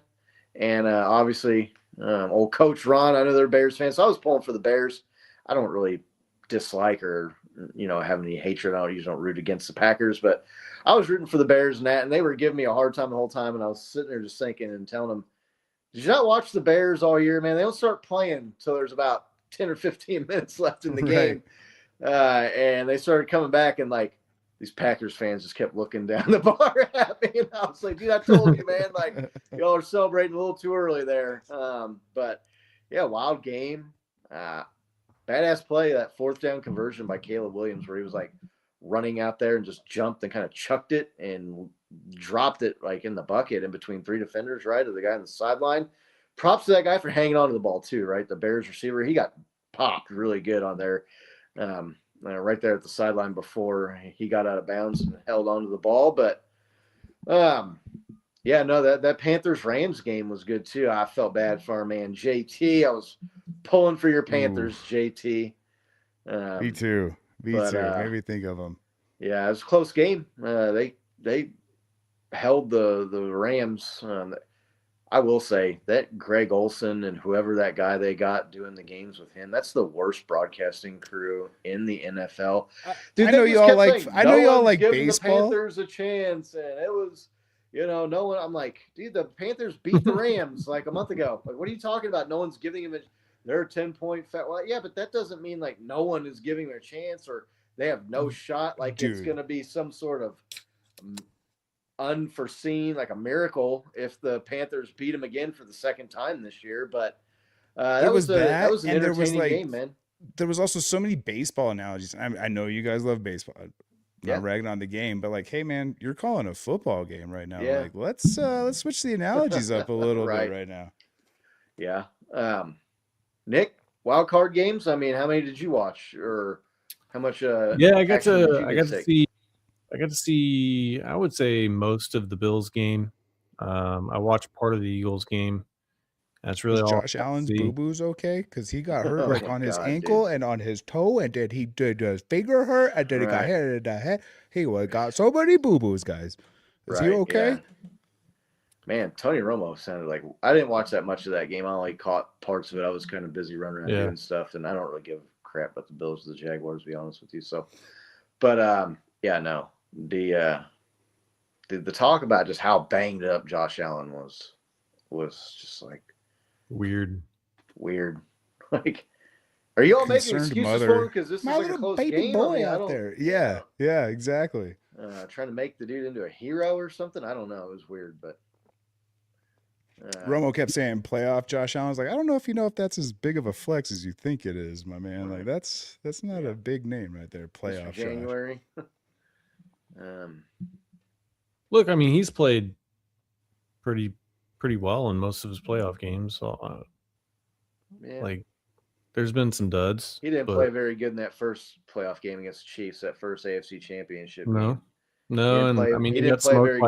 and obviously old Coach Ron. I know they're Bears fans, so I was pulling for the Bears. I don't really dislike or have any hatred. I usually don't root against the Packers, but I was rooting for the Bears and they were giving me a hard time the whole time, and I was sitting there just thinking and telling them, "Did you not watch the Bears all year, man? They don't start playing until there's about 10 or 15 minutes left in the game." And they started coming back, and like these Packers fans just kept looking down the bar at me. And I was like, "Dude, I told you, man, like y'all are celebrating a little too early there." But yeah, wild game. Badass play, that 4th down conversion by Caleb Williams, where he was like running out there and just jumped and kind of chucked it and dropped it like in the bucket in between 3 defenders, right? Of the guy on the sideline. Props to that guy for hanging on to the ball too, right? The Bears receiver, he got popped really good on there. Right there at the sideline before he got out of bounds and held onto the ball. But yeah, no, that Panthers-Rams game was good too. I felt bad for our man JT. I was pulling for your Panthers, JT. Me too. Me too. Made me think of them. Yeah, it was a close game. They held the Rams. I will say that Greg Olson and whoever that guy they got doing the games with him, that's the worst broadcasting crew in the NFL. Dude, I know you all like giving baseball. The Panthers a chance, and it was, no one. I'm like, dude, the Panthers beat the Rams like a month ago. Like, what are you talking about? No one's giving him their 10-point fat. Well, yeah, but that doesn't mean like no one is giving their chance or they have no shot. Like it's going to be some sort of unforeseen, like a miracle if the Panthers beat them again for the 2nd time this year. But that was an entertaining game, man. There was also so many baseball analogies. I know you guys love baseball. Not ragging on the game, but like, hey man, you're calling a football game right now. Yeah. Like, let's switch the analogies up a little bit right now. Yeah. Nick, wild card games. I mean, how many did you watch, or how much? I got to see. I would say most of the Bills game. I watched part of the Eagles game. That's really all. Josh Allen's boo-boos okay? Because he got hurt like on his ankle and on his toe, and then he did his finger hurt, and then he got hit in the head. He got so many boo-boos, guys. Is he okay? Yeah. Man, Tony Romo sounded like, I didn't watch that much of that game. I only caught parts of it. I was kind of busy running around doing stuff, and I don't really give a crap about the Bills or the Jaguars, to be honest with you. So, but yeah, no, the talk about just how banged up Josh Allen was just like weird. Like, are you all making excuses for him because this is like a close game? Boy out there. Yeah, exactly. Trying to make the dude into a hero or something. I don't know. It was weird, but Romo kept saying playoff Josh Allen. I was like, I don't know if that's as big of a flex as you think it is, my man. Like that's not a big name right there. Playoff January. Look, I mean, he's played pretty well in most of his playoff games. So, like, there's been some duds. He didn't play very good in that first playoff game against the Chiefs, that first AFC Championship game. No, and I mean, he got smoked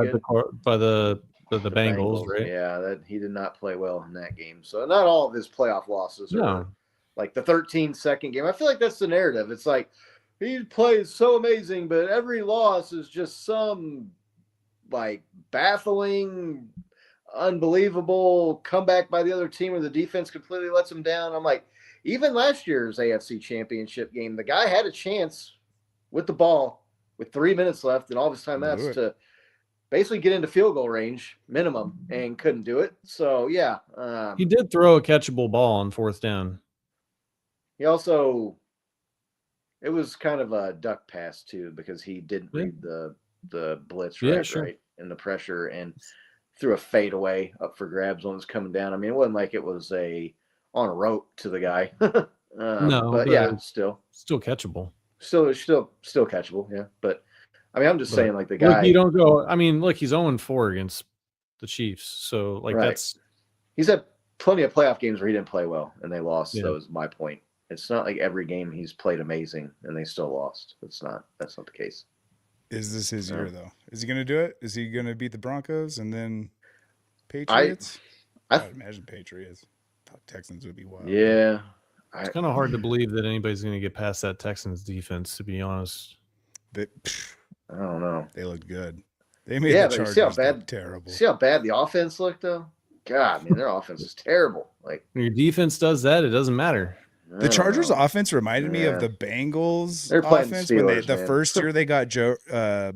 by the Bengals, right? Yeah, he did not play well in that game. So not all of his playoff losses are like the 13-second game. I feel like that's the narrative. It's like he plays so amazing, but every loss is just some like baffling, unbelievable comeback by the other team where the defense completely lets them down. I'm like, even last year's AFC Championship game, the guy had a chance with the ball with 3 minutes left and all of his timeouts to basically get into field goal range minimum and couldn't do it. So, yeah. He did throw a catchable ball on 4th down. He also – it was kind of a duck pass, too, because he didn't read the blitz right, and the pressure, and threw a fadeaway up for grabs when it was coming down. I mean, it wasn't like it was on a rope to the guy. No, but yeah, still catchable. Still catchable, yeah. But I mean, I'm just saying, like the guy. Look, you don't go. I mean, look, he's 0-4 against the Chiefs, so like he's had plenty of playoff games where he didn't play well and they lost. Yeah. That was my point. It's not like every game he's played amazing and they still lost. That's not the case. Is this his year though? Is he going to do it? Is he going to beat the Broncos and then Patriots? I'd imagine Patriots. Thought Texans would be wild. Yeah. It's kind of hard to believe that anybody's going to get past that Texans defense, to be honest. I don't know. They looked good. They made the Chargers look terrible. See how bad the offense looked, though? God, man, their offense is terrible. Like when your defense does that, it doesn't matter. The Chargers offense reminded me of the Bengals offense when the first year they got Joe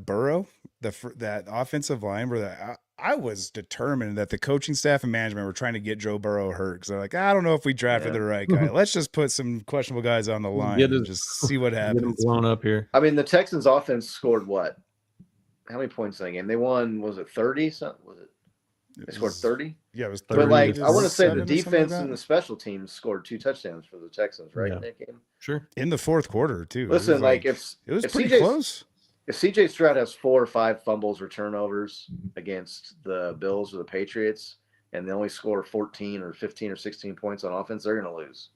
Burrow. That offensive line where I was determined that the coaching staff and management were trying to get Joe Burrow hurt because they're like, I don't know if we drafted the right guy. Let's just put some questionable guys on the line and just see what happens. Blown up here. I mean, the Texans offense scored what? How many points in that game? They won. Was it 30? Something? Was it? They scored 30? Yeah, it was 30. But like, I want to say the defense and the special teams scored 2 touchdowns for the Texans, right? Yeah. In that game. Sure. In the fourth quarter too. Listen, it was pretty close. If CJ Stroud has 4 or 5 fumbles or turnovers against the Bills or the Patriots, and they only score 14 or 15 or 16 points on offense, they're going to lose.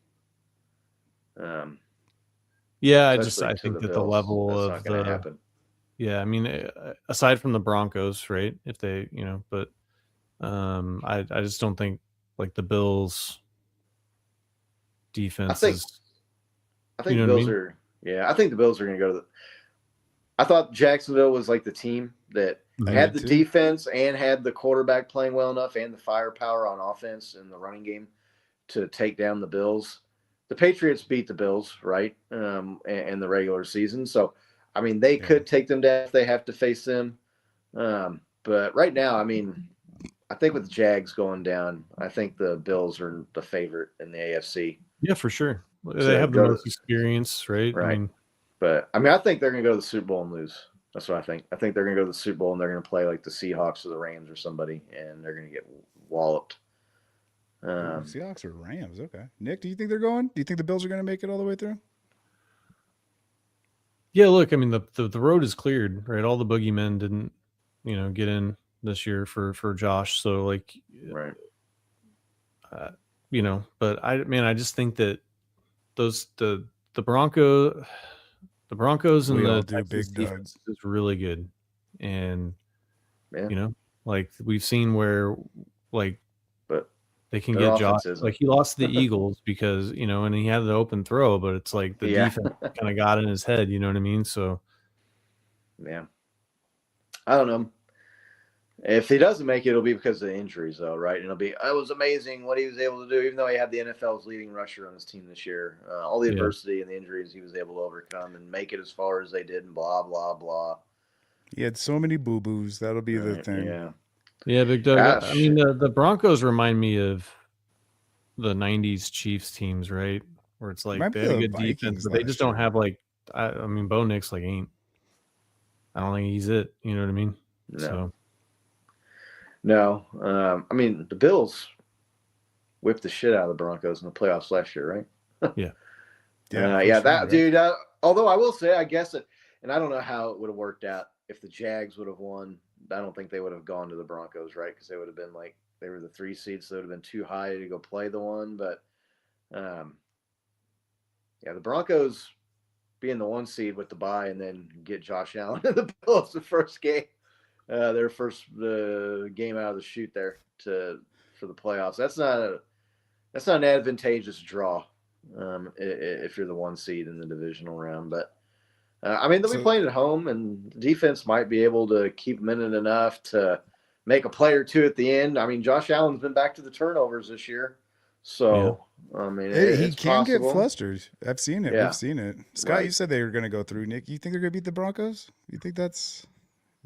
Yeah, I think that the level that's of not going to happen. Yeah, I mean, aside from the Broncos, right? If they, but I just don't think like the Bills defense is. I think the Bills are. Yeah, I think the Bills are going to go to the. I thought Jacksonville was like the team that had the defense and had the quarterback playing well enough and the firepower on offense and the running game to take down the Bills. The Patriots beat the Bills, right, in the regular season. So, I mean, they could take them down if they have to face them. But right now, I mean, I think with the Jags going down, I think the Bills are the favorite in the AFC. Yeah, for sure. They have the most experience, right? Right. But, I mean, I think they're going to go to the Super Bowl and lose. That's what I think. I think they're going to go to the Super Bowl and they're going to play like the Seahawks or the Rams or somebody, and they're going to get walloped. Seahawks or Rams, okay. Nick, do you think they're going? Do you think the Bills are going to make it all the way through? Yeah, look, I mean, the road is cleared, right? All the boogeymen didn't, get in this year for Josh. So, like, right. But I just think that the Broncos and the Texans defense is really good, and like we've seen where like, but they can get Josh. Like he lost the Eagles because and he had the open throw, but it's like the defense kind of got in his head. You know what I mean? So, yeah, I don't know. If he doesn't make it, it'll be because of the injuries, though, right? And it'll be, it was amazing what he was able to do, even though he had the NFL's leading rusher on his team this year. All the adversity and the injuries he was able to overcome and make it as far as they did and blah, blah, blah. He had so many boo-boos. That'll be the thing. Yeah. Yeah, Big Doug. I mean, the Broncos remind me of the 90s Chiefs teams, right? Where it's like they have a good defense, but they just don't have like, I mean, Bo Nix like ain't. I don't think he's it. You know what I mean? No. So. No. I mean, the Bills whipped the shit out of the Broncos in the playoffs last year, right? Yeah. Dude, although I will say, I guess it, and I don't know how it would have worked out if the Jags would have won. I don't think they would have gone to the Broncos, right? Because they would have been like, they were the 3 seeds, so they would have been too high to go play the 1. But, the Broncos being the 1 seed with the bye and then get Josh Allen and the Bills the first game. Their first game out of the chute there for the playoffs. That's not an advantageous draw if you're the 1 seed in the divisional round. But I mean, they'll be playing at home, and the defense might be able to keep them in it enough to make a play or two at the end. I mean, Josh Allen's been back to the turnovers this year. So, I mean, He it's can possible. get flustered. I've seen it. Yeah. We've seen it. Scott, Right. you said they were going to go through. Nick, you think they're going to beat the Broncos? You think that's?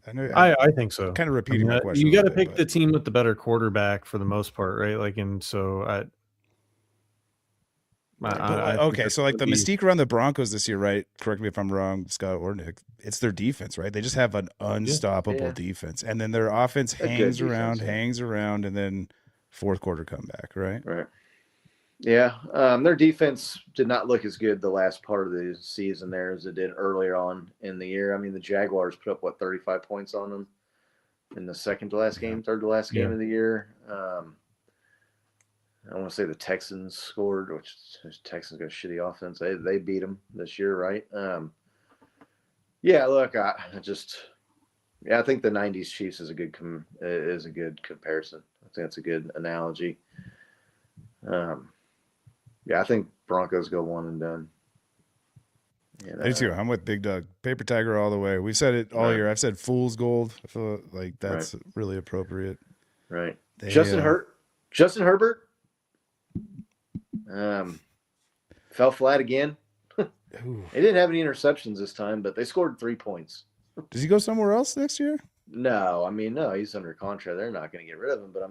I know. I think so. Kind of repeating my question. You got to pick the team with the better quarterback for the most part, right? Like, and so okay, so like the mystique around the Broncos this year, right? Correct me if I'm wrong, Scott or Nick. It's their defense, right? They just have an unstoppable defense, and then their offense hangs around, and then fourth quarter comeback, right? Right. Yeah, their defense did not look as good the last part of the season there as it did earlier on in the year. I mean, the Jaguars put up 35 points on them in the third to last game of the year. I want to say the Texans scored, which Texans got a shitty offense. They beat them this year, right? Yeah, look, I think the '90s Chiefs is a good comparison. I think that's a good analogy. Yeah, I think Broncos go one and done. I do too. I'm with Big Doug. Paper Tiger all the way. We've said it all year. I've said fool's gold. I feel like that's really appropriate. Right. Justin Herbert. Fell flat again. They didn't have any interceptions this time, but they scored 3 points. Does he go somewhere else next year? No, he's under contract. They're not going to get rid of him, but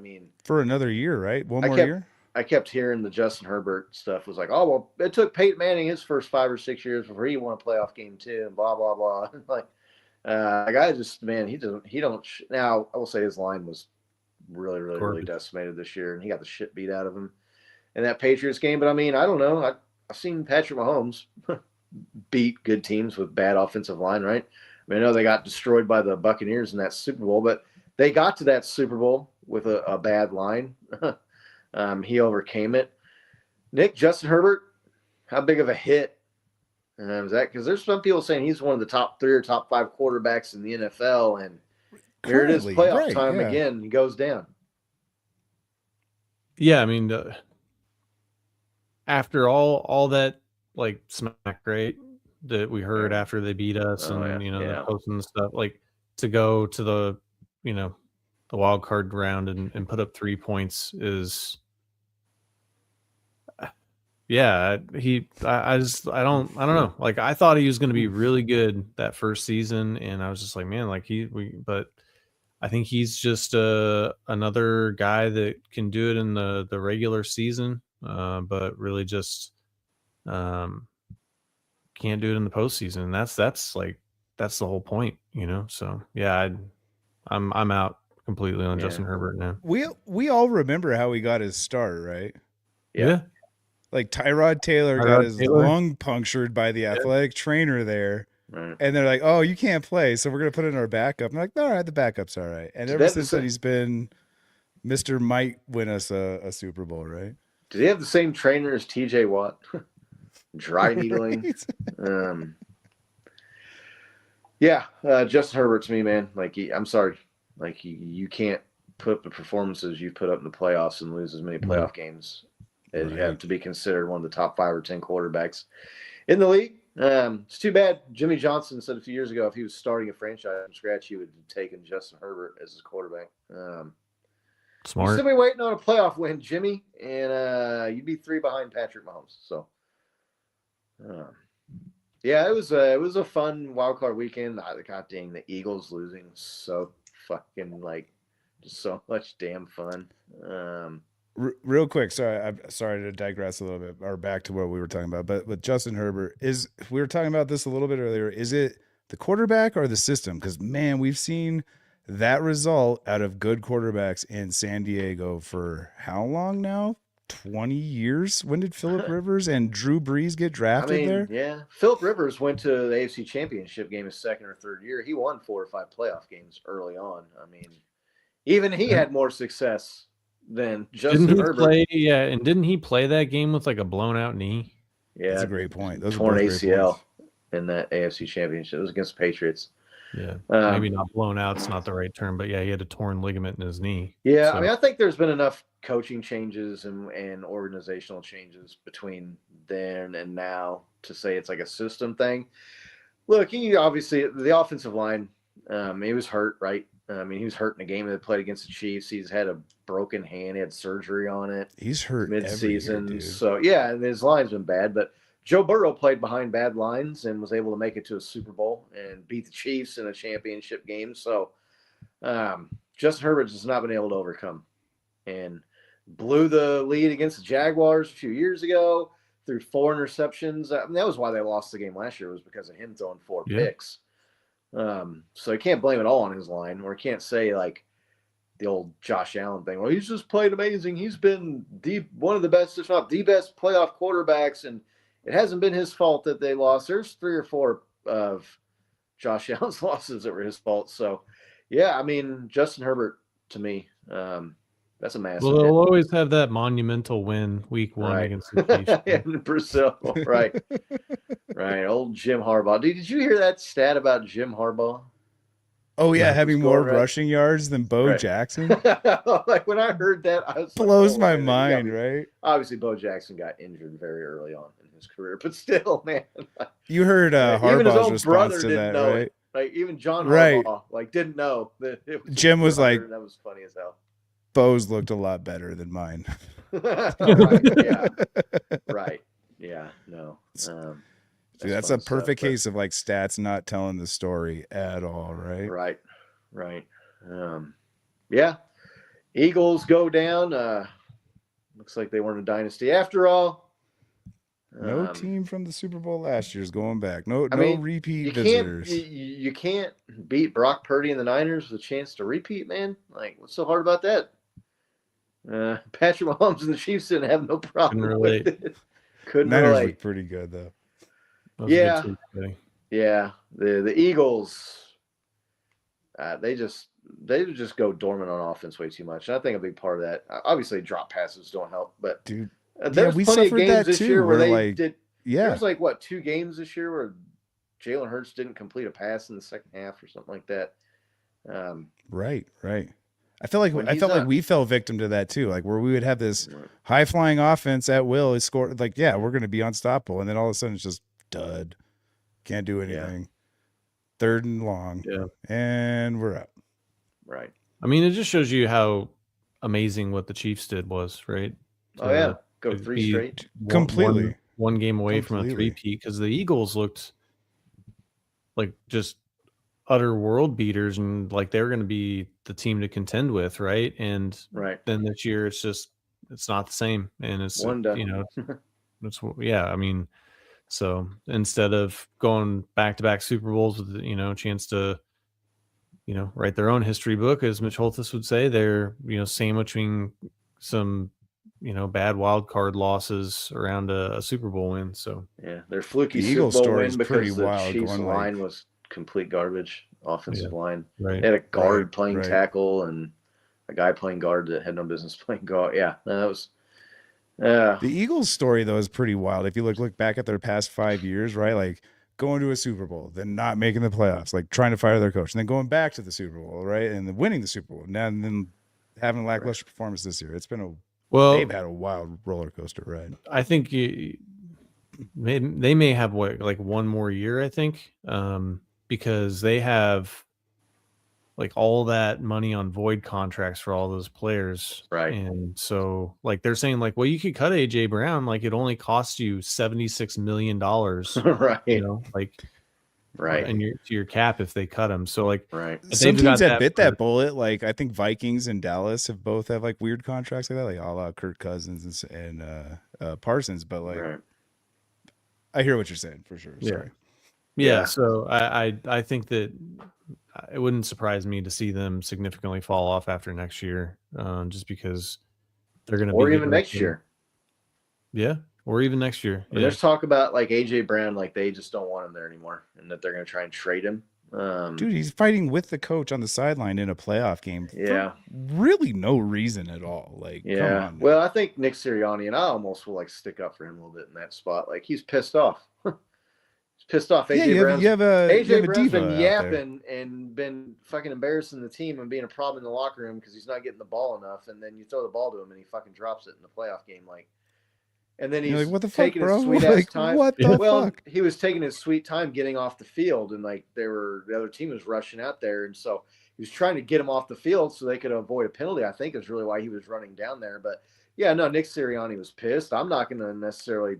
for another year, right? One more year? I kept hearing the Justin Herbert stuff was like, oh, well, it took Peyton Manning his first 5 or 6 years before he won a playoff game too, and blah, blah, blah. Like, the guy just, man, now I will say his line was really, really, really decimated this year, and he got the shit beat out of him in that Patriots game. But I don't know. I've seen Patrick Mahomes beat good teams with bad offensive line, right? I know they got destroyed by the Buccaneers in that Super Bowl, but they got to that Super Bowl with a bad line. He overcame it. Nick, Justin Herbert, how big of a hit is that? Because there's some people saying he's one of the top 3 or top 5 quarterbacks in the NFL, and here it is, playoff time again. He goes down. Yeah, after all that like smack, right, that we heard after they beat us, the posting and stuff, like to go to the the wild card round and put up 3 points is I don't know. Like, I thought he was going to be really good that first season, and I was just like, man, like but I think he's just another guy that can do it in the regular season, but really just can't do it in the postseason. And that's the whole point, So yeah, I'm out completely on Justin Herbert now. We all remember how he got his start, right? Yeah. Like Tyrod Taylor got his lung punctured by the athletic trainer there. Right. And they're like, oh, you can't play, so we're going to put in our backup. I'm like, all right, the backup's all right. And ever since then, he's been Mr. Might win us a Super Bowl, right? Did he have the same trainer as TJ Watt? Dry needling. Justin Herbert to me, man. Like, I'm sorry. Like, you can't put up the performances you put up in the playoffs and lose as many playoff games as you have to be considered one of the top 5 or 10 quarterbacks in the league. It's too bad. Jimmy Johnson said a few years ago if he was starting a franchise from scratch, he would have taken Justin Herbert as his quarterback. Smart. You'd still be waiting on a playoff win, Jimmy, and you'd be 3 behind Patrick Mahomes. So, it was a fun wild card weekend. God dang, the Eagles losing so fucking just so much damn fun. Real quick, I'm sorry to digress a little bit, or back to what we were talking about. But with Justin Herbert, we were talking about this a little bit earlier. Is it the quarterback or the system? Because man, we've seen that result out of good quarterbacks in San Diego for how long now? 20 years. When did Phillip Rivers and Drew Brees get drafted there? Yeah, Phillip Rivers went to the AFC Championship game his second or third year. He won 4 or 5 playoff games early on. Even he had more success than Justin Herbert. And didn't he play that game with like a blown out knee? Yeah, that's a great point. Those torn ACL in that AFC Championship. It was against the Patriots. Yeah, maybe not blown out. It's not the right term, but yeah, he had a torn ligament in his knee. Yeah, so. I think there's been enough coaching changes and organizational changes between then and now to say it's like a system thing. Look, he obviously the offensive line, he was hurt, right? I mean, he was hurt in a game that played against the Chiefs. He's had a broken hand. He had surgery on it. He's hurt mid-season. every year, dude. So, yeah, and his line's been bad. But Joe Burrow played behind bad lines and was able to make it to a Super Bowl and beat the Chiefs in a championship game. So, Justin Herbert has not been able to overcome. And blew the lead against the Jaguars a few years ago, threw 4 interceptions. I mean, that was why they lost the game last year, was because of him throwing 4 picks. So you can't blame it all on his line, or you can't say like the old Josh Allen thing. Well, he's just played amazing. He's been one of the best, if not the best, playoff quarterbacks, and it hasn't been his fault that they lost. There's 3 or 4 of Josh Allen's losses that were his fault. So, yeah, I mean, Justin Herbert to me, that's a massive. Well, they'll always have that monumental win week 1 against the Chiefs. In Brazil, right. Right. Old Jim Harbaugh. Dude, did you hear that stat about Jim Harbaugh? Oh, yeah, having more right. rushing yards than Bo Jackson? Like, when I heard that, I was blows like, my mind, right? Obviously, Bo Jackson got injured very early on in his career, but still, man. You heard Harbaugh's response to that, right? It. Like, even John Harbaugh, like, didn't know that it was Jim was like, that was funny as hell. Bo's looked a lot better than mine. Right, yeah. Right. Yeah, no. Dude, that's a perfect case of like stats not telling the story at all, right? Right. Yeah. Eagles go down. Looks like they weren't a dynasty after all. No team from the Super Bowl last year is going back. No repeat visitors. You can't beat Brock Purdy and the Niners with a chance to repeat, man. Like, what's so hard about that? Patrick Mahomes and the Chiefs didn't have no problem with it. Couldn't Niners relate. look pretty good though. Yeah. The Eagles, they just go dormant on offense way too much. And I think a big part of that, obviously, drop passes don't help. But dude, there's we plenty of suffered games that this too. year where they like, did. Yeah, there's like 2 games this year where Jalen Hurts didn't complete a pass in the second half or something like that. Right. I felt like we fell victim to that too. Like where we would have this high flying offense at will. He scored like, yeah, we're going to be unstoppable, and then all of a sudden it's just dud. Can't do anything. 3rd and long. Yeah. And we're up. Right. I mean, it just shows you how amazing what the Chiefs did was, right? Go 3 straight. Completely. One game away from a 3-peat, because the Eagles looked like just utter world beaters, and like they were going to be the team to contend with, right? And then this year it's not the same, and it's I mean, so instead of going back-to-back Super Bowls with a chance to write their own history book, as Mitch Holthus would say, they're sandwiching some bad wild card losses around a Super Bowl win. So yeah, their fluky Super Bowl story win is because pretty the wild. Chiefs Going line was complete garbage. Offensive line. Right. They had a guard playing tackle and a guy playing guard that had no business playing guard. Yeah, that was. The Eagles story though is pretty wild. If you look back at their past 5 years, right? Like going to a Super Bowl, then not making the playoffs, like trying to fire their coach, and then going back to the Super Bowl, right? And then winning the Super Bowl. And then having a lackluster performance this year. It's been they've had a wild roller coaster ride. I think they may have one more year, I think. Because they have like all that money on void contracts for all those players. Right. And so like they're saying like, well, you could cut AJ Brown. Like it only costs you $76 million. Right. Like, right. And to your cap if they cut him. So like, right. Some teams have bit that bullet. Like I think Vikings and Dallas have both have like weird contracts like that, like a la Kirk Cousins and Parsons. But like, I hear what you're saying for sure. Sorry. Yeah, so I think that it wouldn't surprise me to see them significantly fall off after next year, just because they're going to be. Or even next year. Yeah, or even next year. Yeah. There's talk about like AJ Brown, like they just don't want him there anymore, and that they're going to try and trade him. Dude, he's fighting with the coach on the sideline in a playoff game. Yeah, really no reason at all. Like, yeah. Come on, well, I think Nick Sirianni, and I almost will like stick up for him a little bit in that spot. Like he's pissed off. Pissed off. AJ Brown's been yapping and been fucking embarrassing the team and being a problem in the locker room because he's not getting the ball enough. And then you throw the ball to him and he fucking drops it in the playoff game. Like, and then he's like, what the taking fuck, bro? his sweet ass time. What the fuck? He was taking his sweet time getting off the field, and like the other team was rushing out there, and so he was trying to get him off the field so they could avoid a penalty, I think is really why he was running down there. But yeah, no, Nick Sirianni was pissed. I'm not going to necessarily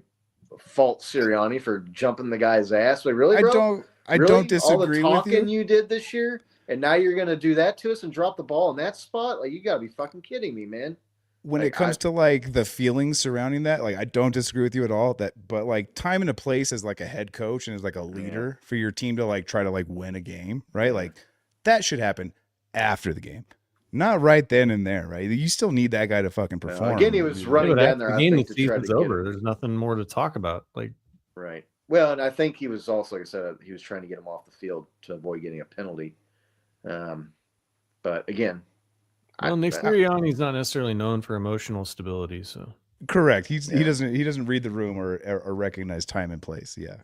fault Sirianni for jumping the guy's ass. But really, bro? I don't disagree all the with you. talking you did this year, and now you're going to do that to us and drop the ball in that spot? Like, you got to be fucking kidding me, man. When it comes to like the feelings surrounding that, like I don't disagree with you at all. But like time and a place as like a head coach and as like a leader for your team to like try to like win a game, right? Like that should happen after the game, not right then and there, right? You still need that guy to fucking perform. Again, he was running down there. The game, the season's over. There's nothing more to talk about. Like, right. Well, and I think he was also, like I said, he was trying to get him off the field to avoid getting a penalty. But again. Well, Nick Sirianni's not necessarily known for emotional stability, so correct. He doesn't read the room or recognize time and place. Yeah.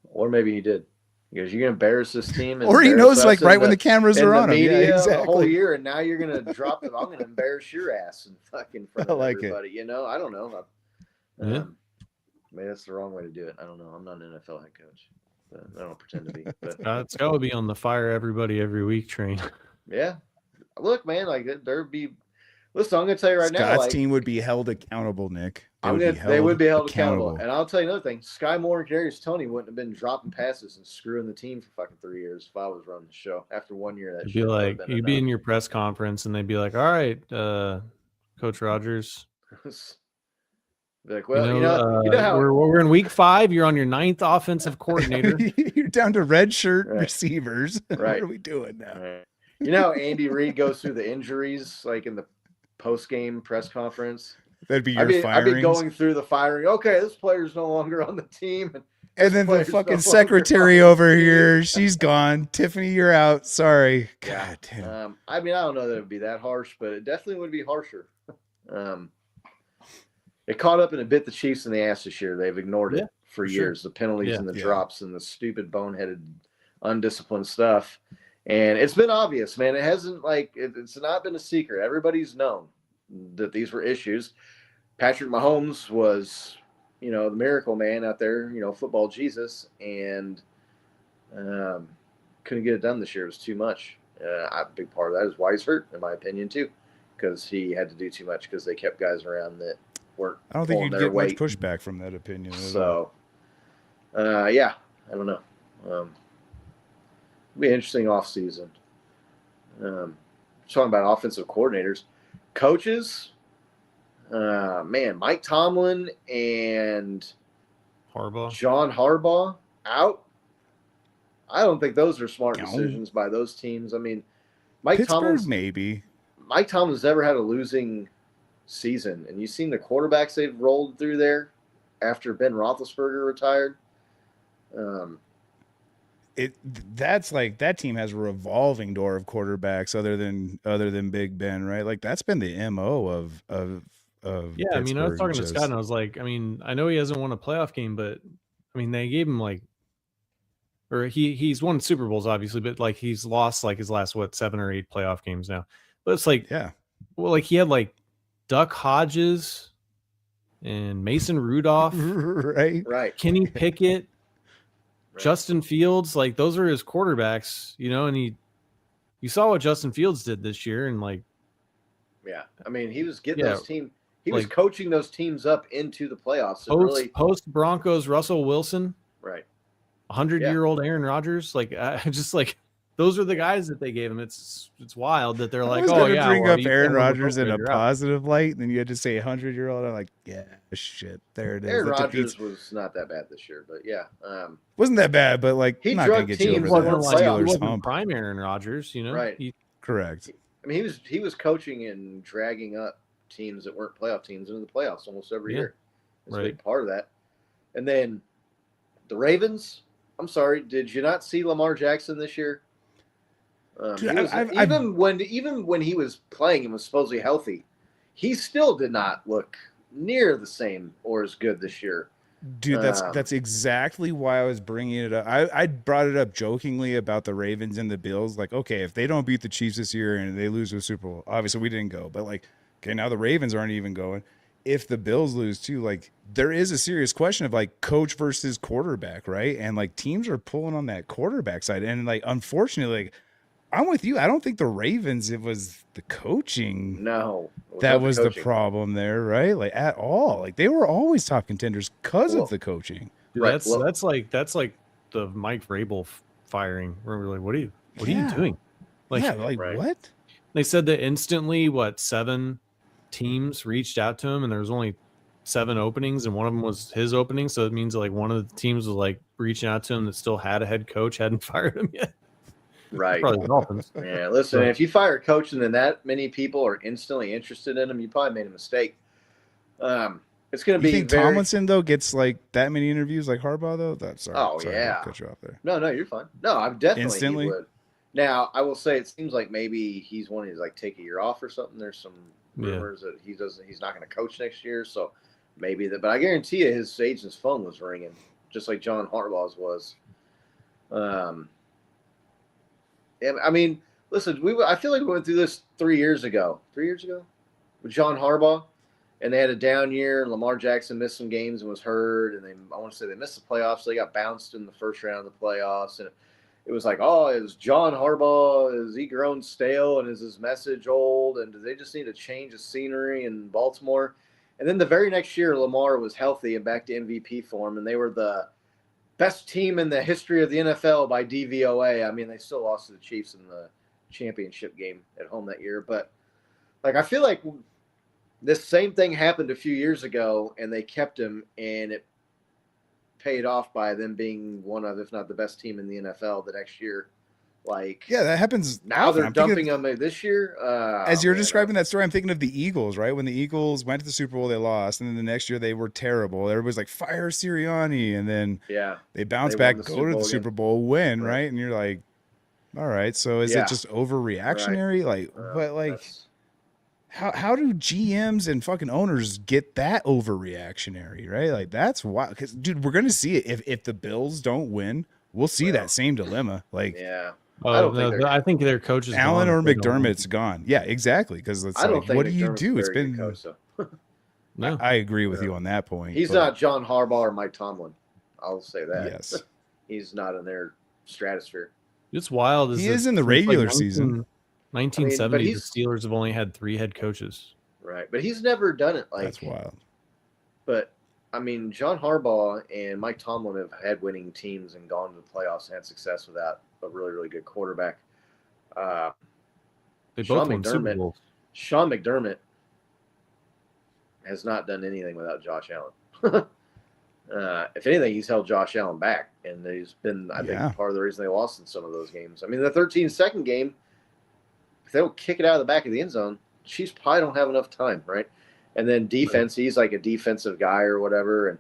Or maybe he did, because you're gonna embarrass this team, or he knows like right when the cameras are on him. Yeah, exactly. The whole year, and now you're gonna drop it. I'm gonna embarrass your ass in fucking front of everybody. You know, I don't know. Maybe that's the wrong way to do it. I don't know. I'm not an NFL head coach. But I don't pretend to be. But it's got to be on the fire everybody every week train. Yeah. Look, man, like there'd be. Listen, I'm going to tell you right now. Scott's team would be held accountable, Nick. They would be held accountable. And I'll tell you another thing. Sky Moore and Kadarius Toney wouldn't have been dropping passes and screwing the team for fucking 3 years if I was running the show. After 1 year, that should be like you'd be in your press conference and they'd be like, "All right, Coach Rogers." Be like, well, you know how we're in week 5. You're on your 9th offensive coordinator. You're down to red shirt receivers. Right. What are we doing now? Right. You know how Andy Reid goes through the injuries, like in the post-game press conference? That'd be your firings. I'd be going through the firing. Okay, this player's no longer on the team. And then the fucking secretary over here, she's gone. Tiffany, you're out. Sorry. God damn. I mean, I don't know that it would be that harsh, but it definitely would be harsher. It caught up and it bit the Chiefs in the ass this year. They've ignored it for years. The penalties and the drops and the stupid boneheaded, undisciplined stuff. And it's been obvious, man. It hasn't it's not been a secret. Everybody's known that these were issues. Patrick Mahomes was, the miracle man out there, football Jesus, and couldn't get it done this year. It was too much. A big part of that is why he's hurt, in my opinion, too, because he had to do too much because they kept guys around that weren't. I don't think you'd get much pushback from that opinion. So, I don't know. It'll be an interesting offseason. Talking about offensive coordinators. Coaches, Mike Tomlin and John Harbaugh out. I don't think those are smart decisions by those teams. I mean, Mike Tomlin's never had a losing season. And you've seen the quarterbacks they've rolled through there after Ben Roethlisberger retired. That's like that team has a revolving door of quarterbacks other than Big Ben, right? Like that's been the MO of yeah. I mean, I was talking to Scott and I was like, I mean, I know he hasn't won a playoff game, but I mean, they gave him he's won Super Bowls obviously, but like he's lost like his last 7 or 8 playoff games now. But it's like, well, like he had like Duck Hodges and Mason Rudolph, right, Kenny Pickett. Right. Justin Fields, like those are his quarterbacks, and you saw what Justin Fields did this year, and I mean, he was getting those teams, he was coaching those teams up into the playoffs. Post Broncos, Russell Wilson, right, 100-year-old Aaron Rodgers, those are the guys that they gave him. It's wild that they're like, bring up Aaron Rodgers in a positive light, and then you had to say 100-year-old. I'm like, yeah, shit, there it is. Aaron Rodgers was not that bad this year, but wasn't that bad, but like he not gonna get you over that Steelers hump. Prime Aaron Rodgers, right? Correct. I mean, he was coaching and dragging up teams that weren't playoff teams into the playoffs almost every year. It's a big part of that. And then the Ravens. I'm sorry, did you not see Lamar Jackson this year? Even when he was playing and was supposedly healthy, he still did not look near the same or as good this year. Dude, that's exactly why I was bringing it up. I brought it up jokingly about the Ravens and the Bills. Like, okay, if they don't beat the Chiefs this year and they lose the Super Bowl, obviously we didn't go. But like, okay, now the Ravens aren't even going. If the Bills lose too, like there is a serious question of like coach versus quarterback, right? And like teams are pulling on that quarterback side, and like unfortunately, like I'm with you. I don't think the Ravens, it was the coaching. No, That not was the coaching. problem there, right? Like at all. Like they were always top contenders because Well, of the coaching. Dude, Right, that's like the Mike Vrabel firing. Where we're like, what are you doing? Like, yeah, like Right. what? they said that instantly, 7 teams reached out to him, and there was only 7 openings, and one of them was his opening. So it means like one of the teams was like reaching out to him that still had a head coach, hadn't fired him yet. Right. Probably the Dolphins. Yeah, listen, But- if you fire a coach and then that many people are instantly interested in him, you probably made a mistake. It's going to You be think very... Tomlinson though gets like that many interviews like Harbaugh though? That's sorry. Oh, sorry yeah. to cut you off there. No, you're fine. No, I'm definitely Instantly? he would. Now, I will say it seems like maybe he's wanting to like take a year off or something. There's some rumors that he's not going to coach next year, so maybe that. But I guarantee you, his agent's phone was ringing, just like John Harbaugh's was. I mean, listen, I feel like we went through this 3 years ago. 3 years ago, with John Harbaugh, and they had a down year. And Lamar Jackson missed some games and was hurt, and I want to say they missed the playoffs. So they got bounced in the first round of the playoffs, and it was like, oh, is John Harbaugh, is he grown stale, and is his message old, and do they just need to change the scenery in Baltimore? And then the very next year, Lamar was healthy and back to MVP form, and they were the best team in the history of the NFL by DVOA. I mean, they still lost to the Chiefs in the championship game at home that year, but like I feel like this same thing happened a few years ago, and they kept him, and it paid off by them being one of, if not the best team in the NFL the next year. Like, Yeah, that happens. now often. they're I'm thinking dumping him this year. as you're describing that story, I'm thinking of the Eagles, right? When the Eagles went to the Super Bowl, they lost, and then the next year they were terrible. Everybody's like, fire Sirianni, and then Yeah, they bounce They back, won the go Super to the Bowl Super again. Bowl, win, Right. right? And you're like, all right, so is Yeah. it just overreactionary? Like, but like, that's- how do GMs and fucking owners get that overreactionary, right? Like that's why, because dude, we're gonna see it if the Bills don't win, we'll see Well, that same dilemma. Like yeah. Oh, I don't think they're- I think their coach is Allen gone or if they don't win. McDermott's gone. Yeah, exactly. Because it's I don't like, think what do you McDermott's do? a It's very good been. coach, though. No. I agree with you on that point. He's but not John Harbaugh or Mike Tomlin. I'll say that. Yes, He's not in their stratosphere. It's wild. he that is in the since, regular 19 season. 1970, he's- the Steelers have only had 3 head coaches. Right. But he's never done it like That's wild. But I mean, John Harbaugh and Mike Tomlin have had winning teams and gone to the playoffs and had success without a really, really good quarterback. They Sean both won Super McDermott. Bowls. Sean McDermott has not done anything without Josh Allen. If anything, he's held Josh Allen back, and he's been, I Yeah. think, part of the reason they lost in some of those games. I mean, the 13-second game, if they don't kick it out of the back of the end zone, Chiefs probably don't have enough time, right? And then defense, he's like a defensive guy or whatever, and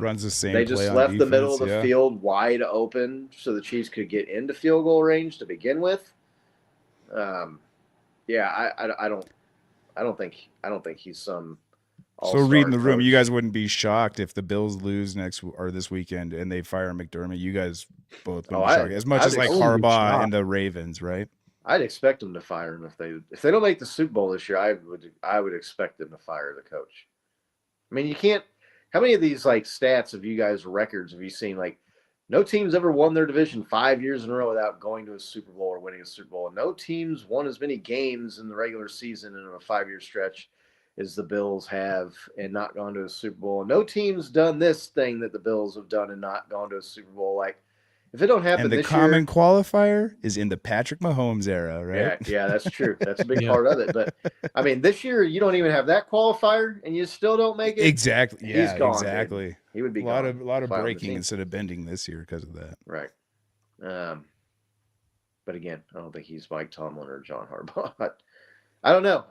Runs the same. they just play on left the middle of defense, the yeah. field wide open so the Chiefs could get into field goal range to begin with. Yeah, I don't think he's some. So all-star reading the room, coach. you guys wouldn't be shocked if the Bills lose this weekend and they fire McDermott. You guys both wouldn't be shocked as much I'd as like be Harbaugh shocked. and the Ravens, right? I'd expect them to fire him if they don't make the Super Bowl this year. I would expect them to fire the coach. I mean, you can't. How many of these like stats of you guys records have you seen? Like, no team's ever won their division 5 years in a row without going to a Super Bowl or winning a Super Bowl. And no team's won as many games in the regular season in a 5-year stretch as the Bills have and not gone to a Super Bowl. And no team's done this thing that the Bills have done and not gone to a Super Bowl. Like, if it don't happen And the this common year, qualifier is in the Patrick Mahomes era, right? yeah, that's true. That's a big Yeah. part of it. But I mean, this year you don't even have that qualifier, and you still don't make it. Exactly. He's Yeah, gone, exactly. He would be A lot gone of if I owned the breaking team. instead of bending this year because of that. Right. But again, I don't think he's Mike Tomlin or John Harbaugh. I don't know.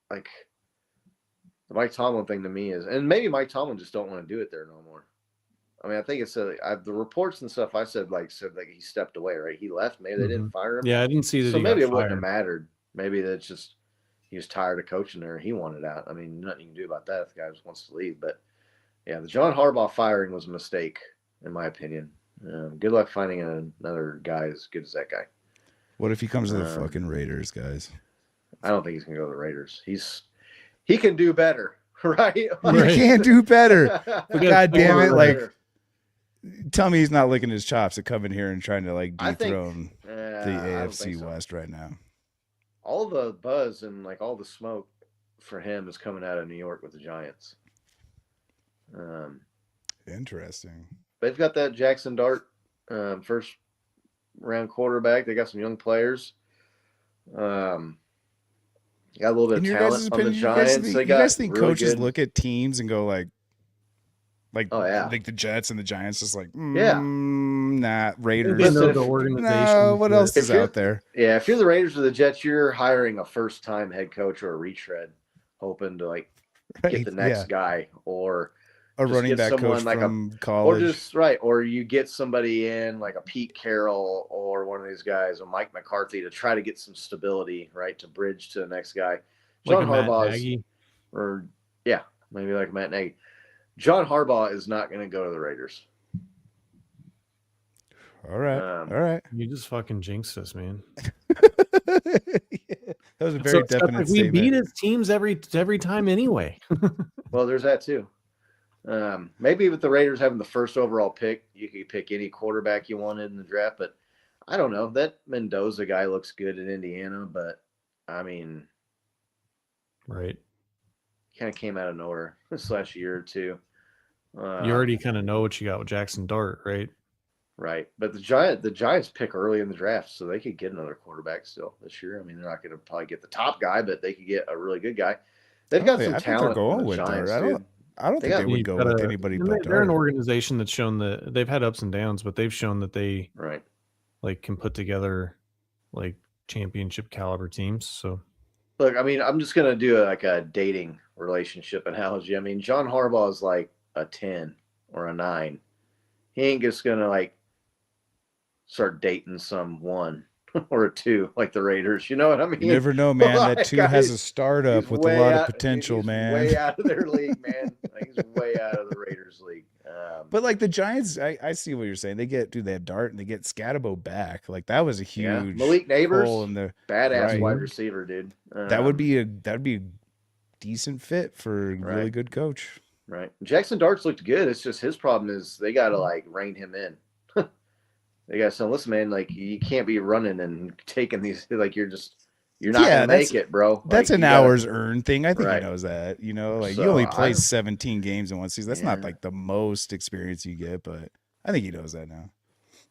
Like the Mike Tomlin thing to me is, and maybe Mike Tomlin just don't want to do it there no more. I mean, I think it's the reports and stuff. I said like he stepped away, right? He left. Maybe they didn't fire him. Yeah, I didn't see that. So he maybe got it wouldn't have fired. mattered. Maybe that's just he was tired of coaching there. He wanted out. I mean, nothing you can do about that if the guy just wants to leave. But yeah, the John Harbaugh firing was a mistake, in my opinion. Good luck finding another guy as good as that guy. What if he comes to the fucking Raiders, guys? I don't think he's gonna go to the Raiders. He can do better, right? You can't do better. God damn it! Like Tell me he's not licking his chops to come in here and trying to like I think dethrone the I don't AFC think so. West right now. All the buzz and like all the smoke for him is coming out of New York with the Giants. Interesting. They've got that Jackson Dart first round quarterback. They got some young players. Got a little bit In of your talent guys' on the opinion, Giants. you guys think really coaches good. look at teams and go like Oh yeah, like the Jets and the Giants, just like Yeah. nah, Raiders. They know Listen, the if- organization. No, what else If is you're- out there? yeah. If you're the Raiders or the Jets, you're hiring a first-time head coach or a retread, hoping to like get the next guy or a just running get back someone coach like from or college. just or you get somebody in like a Pete Carroll or one of these guys, or Mike McCarthy, to try to get some stability, right, to bridge to the next guy. Like John a Matt Harbaugh Nagy. or yeah, maybe like Matt Nagy. John Harbaugh is not going to go to the Raiders. All right, all right. You just fucking jinxed us, man. That was a very except definite like we statement. beat his teams every time anyway. Well, there's that too. Maybe with the Raiders having the first overall pick, you could pick any quarterback you wanted in the draft. But I don't know. That Mendoza guy looks good in Indiana, but I mean, Right. kind of came out of nowhere this last year or two. You already kind of know what you got with Jackson Dart, right? Right. But the Giants pick early in the draft, so they could get another quarterback still this year. I mean, they're not going to probably get the top guy, but they could get a really good guy. They've got some I think they're talent. going on the with Giants, Dart. dude. I don't think they would go with anybody but They're an Dart. organization that's shown that they've had ups and downs, but they've shown that they Right. like can put together like championship caliber teams. So Look, I mean, I'm just going to do a dating relationship analogy. I mean, John Harbaugh is like a 10 or a 9. He ain't just going to like start dating some 1 or a 2 like the Raiders. You know what I mean? You never know, man. That Like, 2 has a he's startup with a way lot of out- potential, he's man. Way out of their league, man. Like, he's way out of the Raiders league. But like the Giants, I see what you're saying. They have Dart and they get Scatabo back. Like that was a huge Malik Neighbors, hole in the badass right. wide receiver, dude. That would be a decent fit for a really good coach. Right. Jackson Darts looked good. It's just his problem is they got to like rein him in. They got to say, listen, man, like you can't be running and taking these, like you're not going to make it, bro. That's like, an hours earned thing. I think Right. he knows that, you know, like So, you only play 17 games in one season. That's not Yeah. like the most experience you get, but I think he knows that now.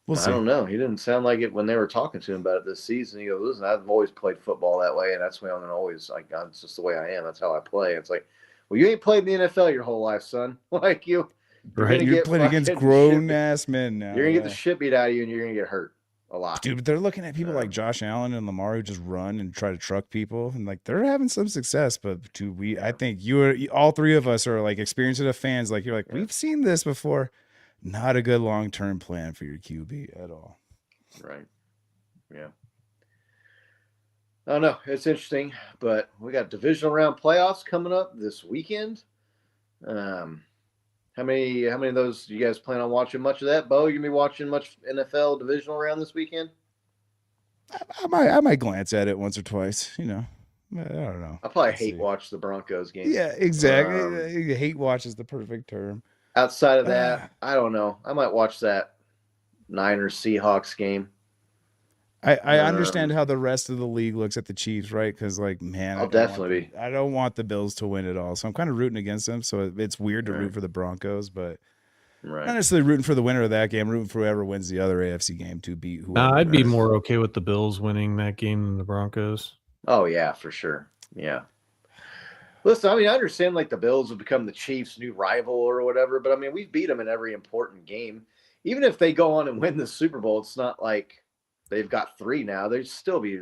We'll see. I don't know. He didn't sound like it when they were talking to him about it this season. He goes, listen, I've always played football that way, and that's why I'm always like, it's just the way I am. That's how I play. It's like, well, you ain't played in the NFL your whole life, son. Like you're Right, gonna you're get playing against fucking grown shit- ass men now. You're gonna get yeah. the shit beat out of you, and you're gonna get hurt a lot. Dude, but they're looking at people like Josh Allen and Lamar who just run and try to truck people, and like they're having some success. But dude, I think all three of us are like experienced enough fans. Like you're like, we've seen this before. Not a good long term plan for your QB at all. Right. Yeah. I don't know. It's interesting, but we got divisional round playoffs coming up this weekend. How many of those do you guys plan on watching? Much of that, Bo? You gonna be watching much NFL divisional round this weekend? I might glance at it once or twice. You know, I don't know. I probably Let's hate see. watch the Broncos game. Yeah, exactly. Hate watch is the perfect term. Outside of that, I don't know. I might watch that Niners Seahawks game. I understand how the rest of the league looks at the Chiefs, right? Because like, man, I don't want the Bills to win it all, so I'm kind of rooting against them. So it's weird to root for the Broncos, but not necessarily rooting for the winner of that game. I'm rooting for whoever wins the other AFC game to beat whoever. I'd be more okay with the Bills winning that game than the Broncos. Oh yeah, for sure. Yeah. Listen, I mean, I understand like the Bills have become the Chiefs' new rival or whatever, but I mean, we've beat them in every important game. Even if they go on and win the Super Bowl, it's not like they've got 3 now. They still be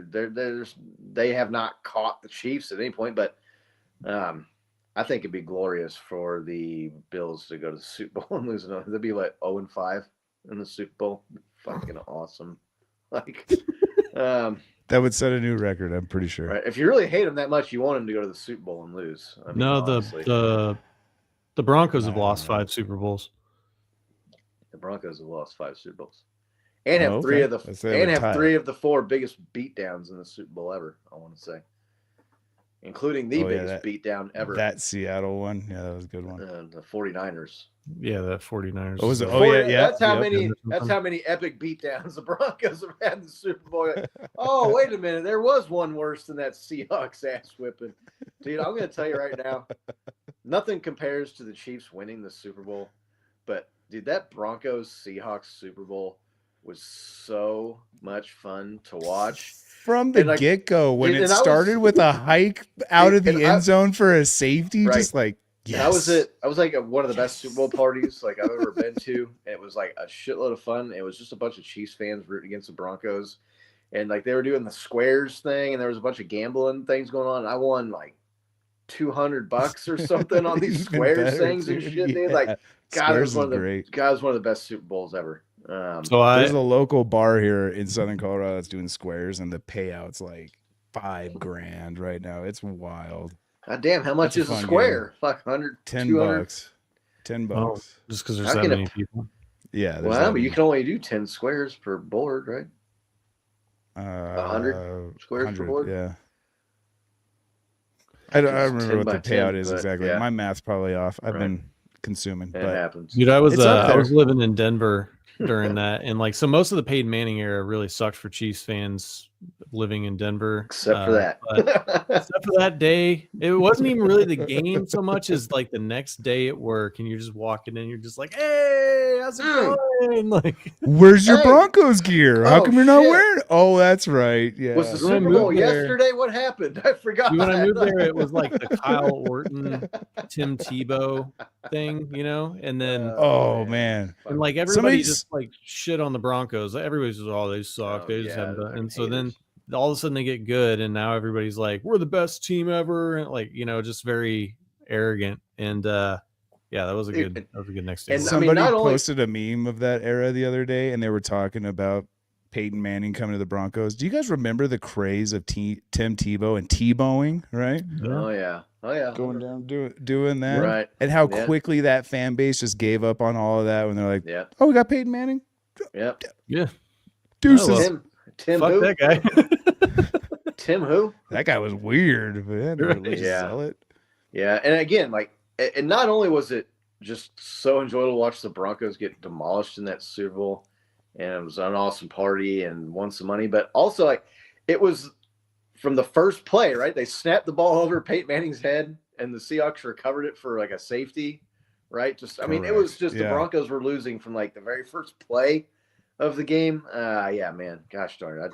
they have not caught the Chiefs at any point, but I think it'd be glorious for the Bills to go to the Super Bowl and lose another. They'd be like 0-5 in the Super Bowl. Fucking awesome. Like that would set a new record, I'm pretty sure. Right. If you really hate them that much, you want them to go to the Super Bowl and lose. I mean, No, honestly. the Broncos have lost 5 Super Bowls. The Broncos have lost 5 Super Bowls, and have 3 of the 4 biggest beatdowns in the Super Bowl ever. I want to say, including the Oh, yeah, biggest beatdown ever. That Seattle one. Yeah, that was a good one. The 49ers. Yeah, that 49ers. What was it? Oh, yeah. That's how many epic beatdowns the Broncos have had in the Super Bowl. Like, oh, wait a minute. There was one worse than that Seahawks ass whipping. Dude, I'm going to tell you right now, nothing compares to the Chiefs winning the Super Bowl. But, dude, that Broncos-Seahawks Super Bowl was so much fun to watch. From the get-go, when it started with a hike out of the end zone for a safety, just like, yes. That was it. I was like one of the best Super Bowl parties like I've ever been to. And it was like a shitload of fun. It was just a bunch of Chiefs fans rooting against the Broncos. And like they were doing the squares thing and there was a bunch of gambling things going on. And I won like $200 or something on these squares things and shit. Dude. Like, God, it was one of the best Super Bowls ever. There's a local bar here in Southern Colorado that's doing squares and the payout's like $5,000 right now. It's wild. God damn, how much is a square? Fuck, $100, $200? $10. Oh, just because there's that many people. Yeah. Well, but you can only do 10 squares per board, right? 100 squares per board? Yeah. I don't remember what the payout is exactly. Yeah. My math's probably off. I've been consuming. It happens. Dude, I was living in Denver during that, and like so most of the Peyton Manning era really sucked for Chiefs fans living in Denver, except for that. Except for that day, it wasn't even really the game so much as like the next day at work, and you're just walking in, you're just like, "Hey, how's it going?" Like, where's your Broncos gear? How come you're not wearing it? Oh, that's right. Yeah. Was the Super Bowl yesterday? What happened? I forgot. When I moved there, it was like the Kyle Orton, Tim Tebow thing, you know, and then man, and like everybody just like shit on the Broncos. Everybody's just, they suck. They just haven't done. And so then all of a sudden they get good, and now everybody's like, we're the best team ever, and like, you know, just very arrogant. And that was a good next day. And somebody posted a meme of that era the other day, and they were talking about Peyton Manning coming to the Broncos. Do you guys remember the craze of Tim Tebow and Tebowing, right? Oh yeah. Going down doing that. Right. And how quickly that fan base just gave up on all of that when they're like, oh, we got Peyton Manning? Yep. Yeah. Deuces. Tim Fuck who? that guy. Tim who? That guy was weird, but sell it. Yeah, and again, like, and not only was it just so enjoyable to watch the Broncos get demolished in that Super Bowl, and it was an awesome party and won some money, but also like it was from the first play, right? They snapped the ball over Peyton Manning's head, and the Seahawks recovered it for like a safety, right? I mean, it was just the Broncos were losing from like the very first play of the game. Yeah, man, gosh darn it.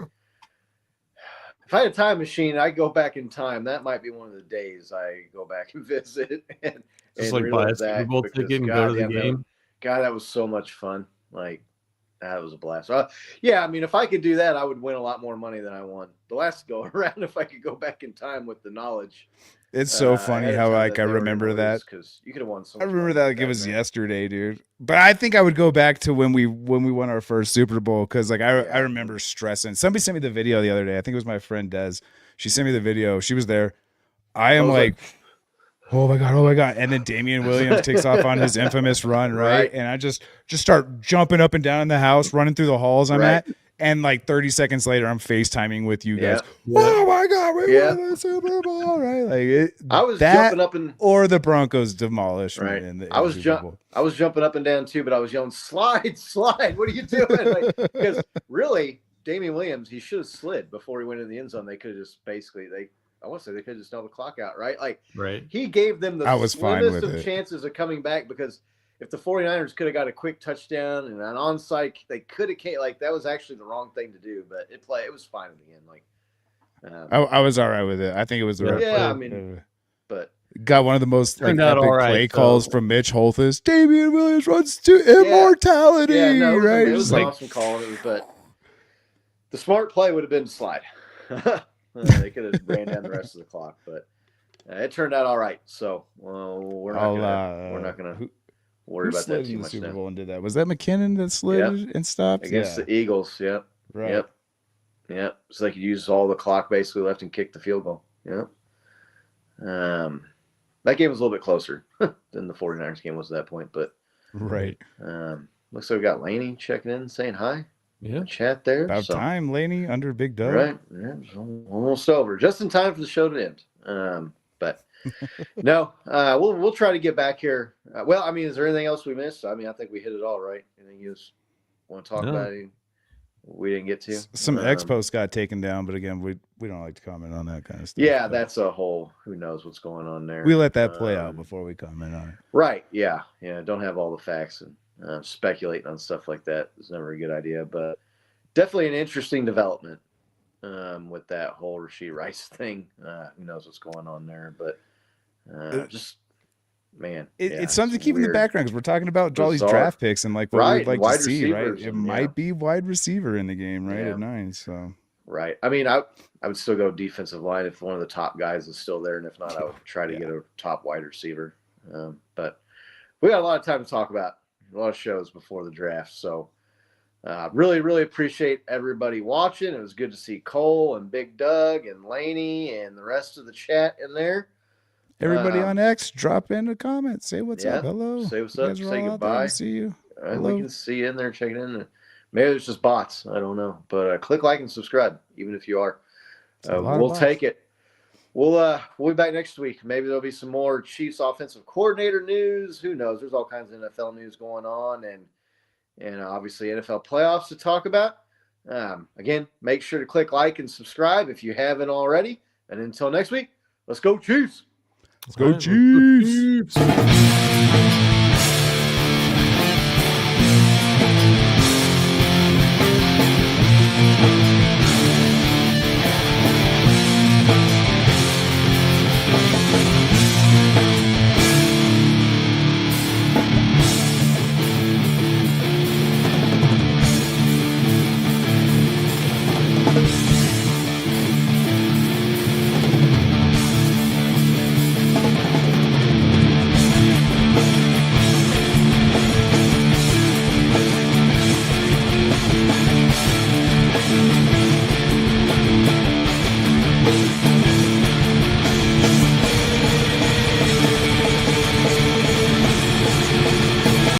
If I had a time machine, I'd go back in time. That might be one of the days I go back and visit and like buy a Super Bowl ticket and go to the game. God, that was so much fun. Like, that was a blast. Yeah, I mean, if I could do that, I would win a lot more money than I won the last go around if I could go back in time with the knowledge. It's so funny how like I remember that because you could have won. I remember that like it was yesterday, dude. But I think I would go back to when we won our first Super Bowl because like I remember stressing. Somebody sent me the video the other day. I think it was my friend Des. She sent me the video. She was there. I am like, oh my god! And then Damian Williams takes off on his infamous run, right? And I just start jumping up and down in the house, running through the halls I'm at. And like 30 seconds later, I'm FaceTiming with you guys. Oh my god, we won the Super Bowl, right? Like I was jumping up and or the Broncos demolished. Right. I was jumping up and down too, but I was yelling, "Slide, slide! What are you doing?" Because really, Damian Williams, he should have slid before he went in the end zone. They could have just basically I want to say they could have just held the clock out, right? Like he gave them the slimmest of chances of coming back because if the 49ers could have got a quick touchdown and an onside, they could have came. Like that was actually the wrong thing to do, but it was fine in the end. Like I was all right with it. I think it was the right play. I mean, but got one of the most epic play calls from Mitch Holthus. Damian Williams runs to immortality. Yeah, no, right? It was an awesome call, but the smart play would have been to slide. They could have ran down the rest of the clock, but it turned out all right. So we're not gonna worry about that too much. Super Bowl and did that. Was that McKinnon that slid and stopped against the Eagles? Yep. Right. Yep. So they could use all the clock basically left and kick the field goal. Yep. That game was a little bit closer than the 49ers game was at that point, but right. Looks like we got Laney checking in, saying hi. Yeah. Chat there. About time, Laney, under Big Dub. Right. Yeah, almost over. Just in time for the show to end. But no, we'll try to get back here. Well, I mean, is there anything else we missed? I mean, I think we hit it all, right? Anything you just want to talk about? Anything we didn't get to? Some X posts got taken down, but again, we don't like to comment on that kind of stuff. Yeah, that's a whole, who knows what's going on there. We let that play out before we comment on it. Right. Yeah. Don't have all the facts, and speculating on stuff like that is never a good idea, but definitely an interesting development with that whole Rashee Rice thing. Who knows what's going on there, but just, man. It's something to keep in the background because we're talking about all these draft picks and like what we'd like to see, right? It might be wide receiver in the game, right? At 9. So right. I mean, I would still go defensive line if one of the top guys is still there, and if not, I would try to get a top wide receiver. But we got a lot of time to talk about, a lot of shows before the draft. So really, really appreciate everybody watching. It was good to see Cole and Big Doug and Laney and the rest of the chat in there. Everybody on X, drop in a comment. Say what's up. Hello. Say what's up. Say goodbye. See you. We can see you in there checking in. Maybe there's just bots. I don't know. But click like and subscribe, even if you are. We'll take it. We'll be back next week. Maybe there'll be some more Chiefs offensive coordinator news. Who knows? There's all kinds of NFL news going on, and obviously NFL playoffs to talk about. Again, make sure to click like and subscribe if you haven't already. And until next week, let's go Chiefs. Let's go Chiefs.